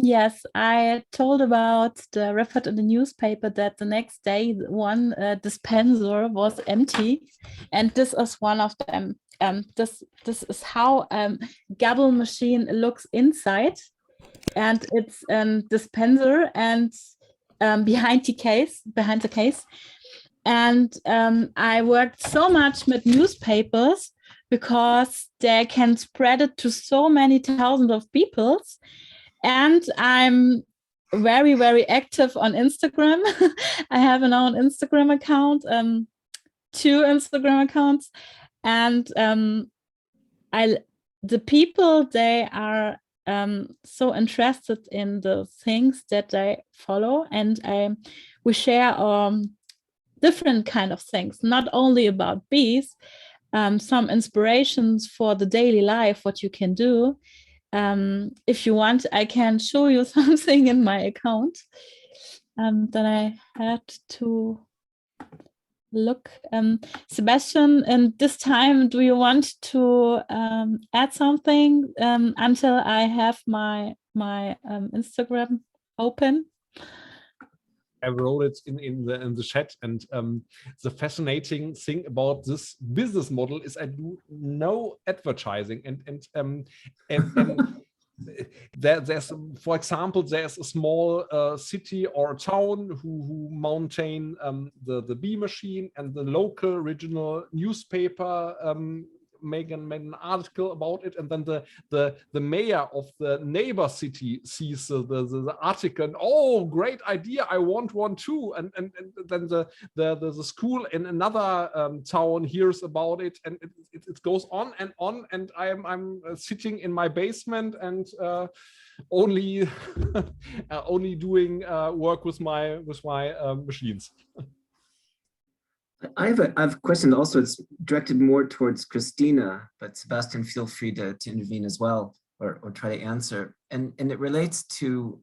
Yes, I told about the report in the newspaper that the next day one dispenser was empty, and this is one of them. This is how gumball machine looks inside, and it's dispenser and behind the case. And I worked so much with newspapers because they can spread it to so many thousands of people. And I'm very, very active on Instagram. I have an own Instagram account, 2 Instagram accounts. And the people, they are so interested in the things that I follow. And we share different kind of things, not only about bees, some inspirations for the daily life, what you can do. If you want, I can show you something in my account that I had to look. Sebastian, and this time, do you want to add something until I have my Instagram open? I wrote it in the chat, and the fascinating thing about this business model is I do no advertising, and there's, for example, there's a small city or town who maintain the bee machine, and the local regional newspaper make an article about it, and then the mayor of the neighbor city sees the article, and oh, great idea, I want one too, and then the school in another town hears about it, and it goes on, and I'm sitting in my basement and only only doing work with my machines. I have a question also. It's directed more towards Christina, but Sebastian, feel free to intervene as well, or try to answer. And it relates to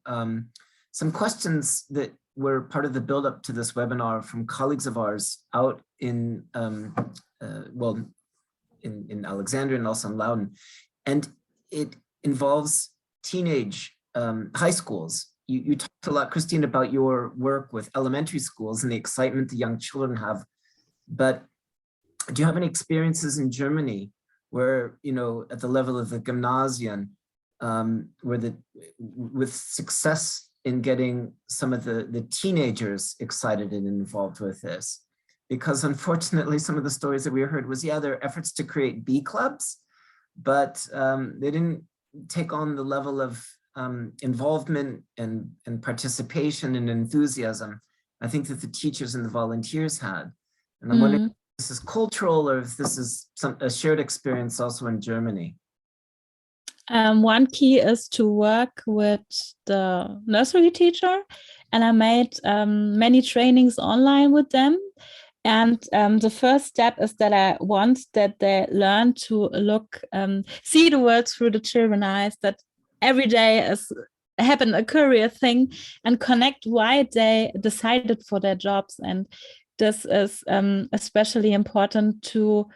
some questions that were part of the buildup to this webinar from colleagues of ours out in in Alexandria and also in Loudon. And it involves teenage high schools. You talked a lot, Christina, about your work with elementary schools and the excitement the young children have. But do you have any experiences in Germany where, you know, at the level of the Gymnasien, where with success in getting some of the teenagers excited and involved with this? Because unfortunately, some of the stories that we heard was, yeah, there are efforts to create bee clubs, but they didn't take on the level of involvement and participation and enthusiasm I think that the teachers and the volunteers had. And I'm wondering if this is cultural or if this is a shared experience also in Germany. One key is to work with the nursery teacher, and I made many trainings online with them. And the first step is that I want that they learn to look, see the world through the children's eyes, that every day is a career thing, and connect why they decided for their jobs. And this is especially important to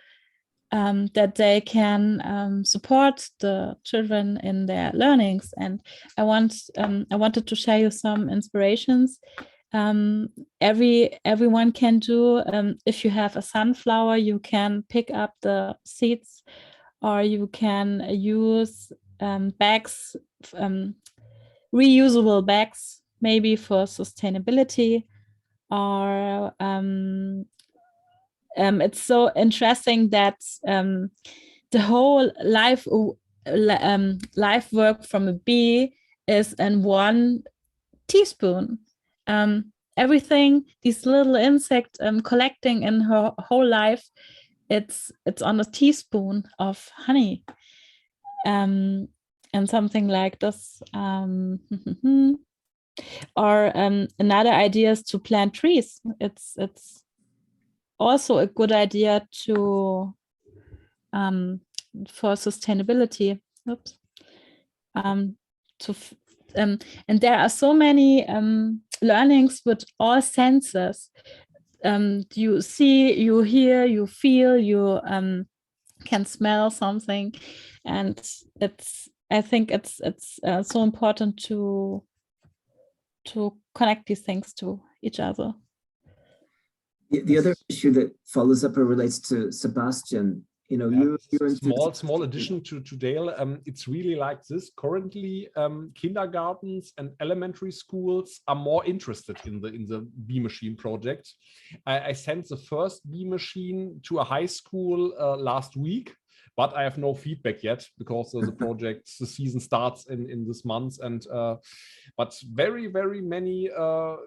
that they can support the children in their learnings. And I wanted to share you some inspirations. everyone can do. If you have a sunflower, you can pick up the seeds, or you can use bags, reusable bags, maybe for sustainability. Or it's so interesting that the whole life work from a bee is in 1 teaspoon. Everything these little insect collecting in her whole life, it's on a teaspoon of honey. And something like this. Or another idea is to plant trees. It's also a good idea to for sustainability. Oops. And there are so many learnings with all senses. You see, you hear, you feel, you can smell something, and I think it's so important to connect these things to each other. The other issue that follows up or relates to Sebastian, you know, you're small addition to Dale. It's really like this. Currently, kindergartens and elementary schools are more interested in the bee machine project. I sent the first bee machine to a high school last week, but I have no feedback yet because the season starts in this month. And but very, very many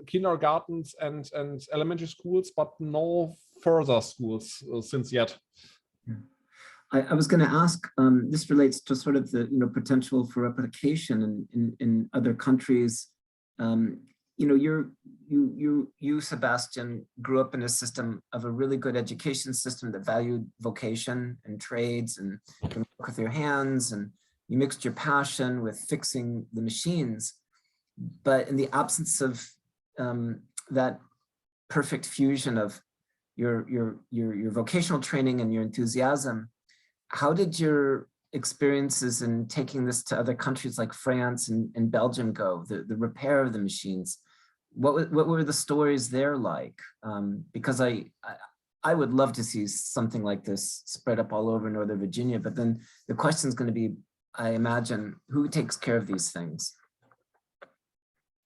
kindergartens and elementary schools, but no further schools since yet. I was going to ask, this relates to sort of the potential for replication in other countries. You, Sebastian, grew up in a system of a really good education system that valued vocation and trades and work with your hands, and you mixed your passion with fixing the machines. But in the absence of that perfect fusion of your vocational training and your enthusiasm, how did your experiences in taking this to other countries like France and Belgium go? The repair of the machines, what were the stories there like? Because I would love to see something like this spread up all over Northern Virginia, but then the question is going to be, I imagine, who takes care of these things?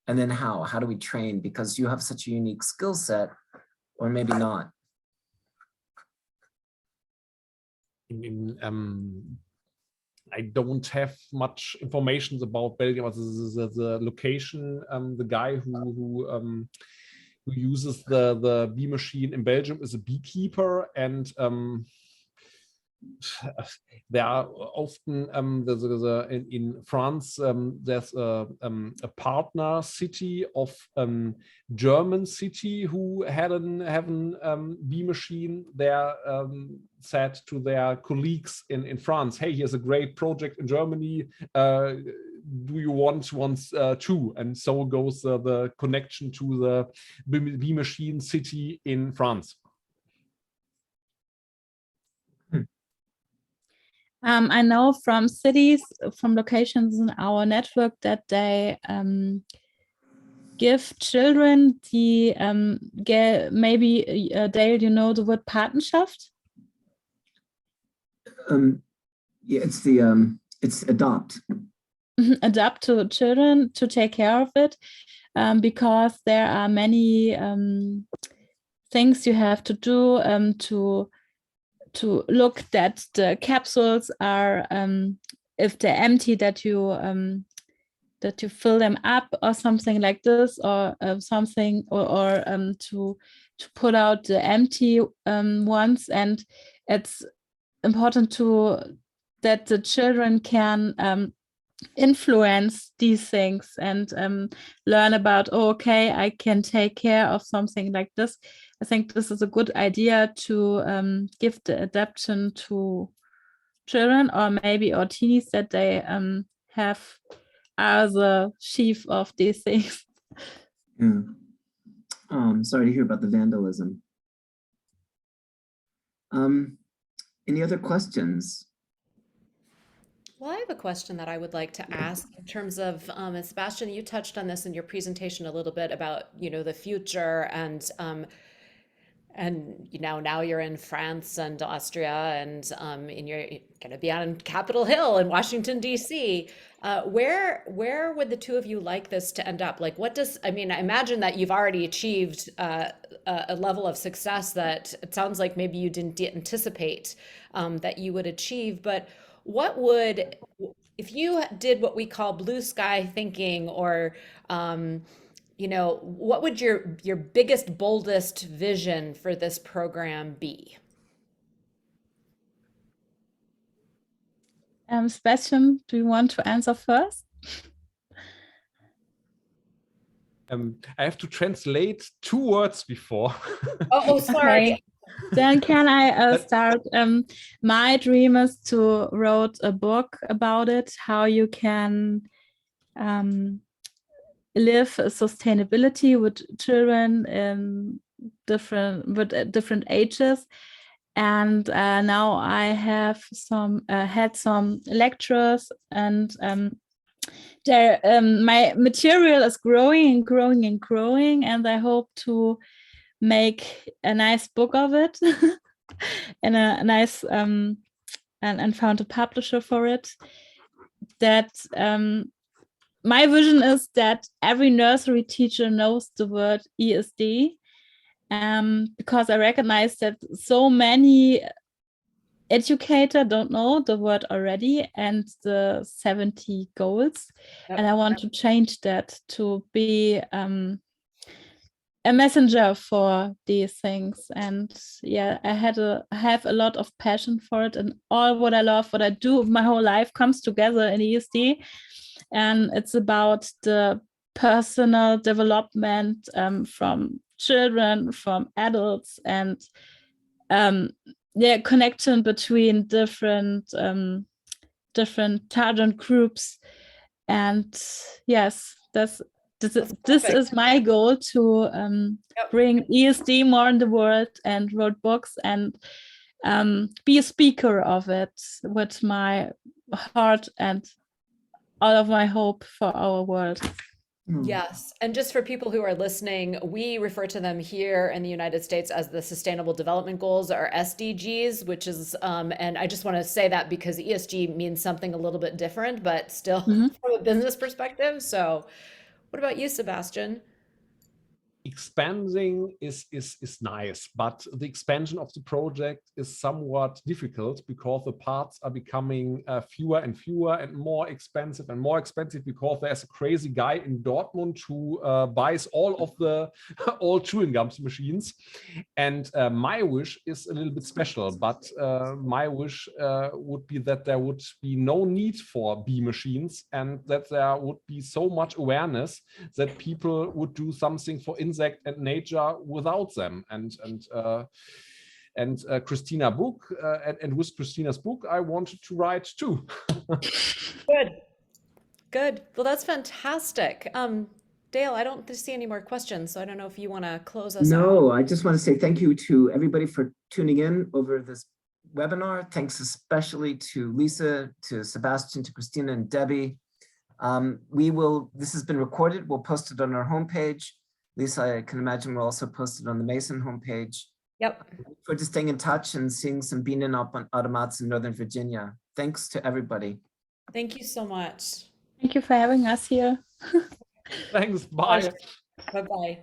And then how do we train? Because you have such a unique skill set, or maybe not. I don't have much information about Belgium, but the location. The guy who uses the bee machine in Belgium is a beekeeper, and there are often in France there's a partner city of German city who have a bee machine. There said to their colleagues in France, hey, here's a great project in Germany, do you want one too? And so goes the connection to the bee machine city in France. I know from cities, from locations in our network, that they give children the maybe Dale, you know the word Patenschaft? Yeah, it's adopt. Adopt to children to take care of it, because there are many things you have to do to look that the capsules are, if they're empty, that you fill them up or something like this, or something, or to put out the empty ones. And it's important that the children can influence these things and learn about, oh, okay, I can take care of something like this. I think this is a good idea to give the adaptation to children, or maybe or teenies, that they have as the chief of these things. Yeah. Sorry to hear about the vandalism. Any other questions? Well, I have a question that I would like to ask in terms of, and Sebastian, you touched on this in your presentation a little bit about, the future and now you're in France and Austria and you're going to be on Capitol Hill in Washington, D.C. Where would the two of you like this to end up? Like, I imagine that you've already achieved a level of success that it sounds like maybe you didn't anticipate that you would achieve, but if you did what we call blue sky thinking, or what would your biggest, boldest vision for this program be? Sebastian, do you want to answer first? I have to translate 2 words before. Oh, sorry. Okay. Then can I start? My dream is to write a book about it, how you can live sustainability with children in different ages. And now I have had some lectures, and my material is growing and growing and growing, and I hope to make a nice book of it and a nice and found a publisher for it. That my vision is that every nursery teacher knows the word ESD, because I recognize that so many educators don't know the word already and the 70 goals. Yep. And I want to change that to be a messenger for these things. And yeah, I have a lot of passion for it, and all what I love, what I do my whole life comes together in ESD. And it's about the personal development from children, from adults, and connection between different target groups. And yes, this is my goal, to bring ESD more in the world and write books and be a speaker of it with my heart and all of my hope for our world. Yes. And just for people who are listening, we refer to them here in the United States as the Sustainable Development Goals, or SDGs, which is, and I just want to say that because ESG means something a little bit different, but still from a business perspective. So what about you, Sebastian? Expanding is nice, but the expansion of the project is somewhat difficult because the parts are becoming fewer and fewer and more expensive because there's a crazy guy in Dortmund who buys all of the all chewing gums machines. And my wish is a little bit special, but my wish would be that there would be no need for bee machines, and that there would be so much awareness that people would do something for insect and nature without them. And Christina book and with Christina's book I wanted to write too. Good. Well, that's fantastic. Dale, I don't see any more questions, so I don't know if you want to close us out. No, I just want to say thank you to everybody for tuning in over this webinar. Thanks especially to Lisa, to Sebastian, to Christina and Debbie. This has been recorded. We'll post it on our homepage. Lisa, I can imagine we'll also post it on the Mason homepage. Yep. We're just staying in touch and seeing some Bienen automats in Northern Virginia. Thanks to everybody. Thank you so much. Thank you for having us here. Thanks. Bye. Bye-bye.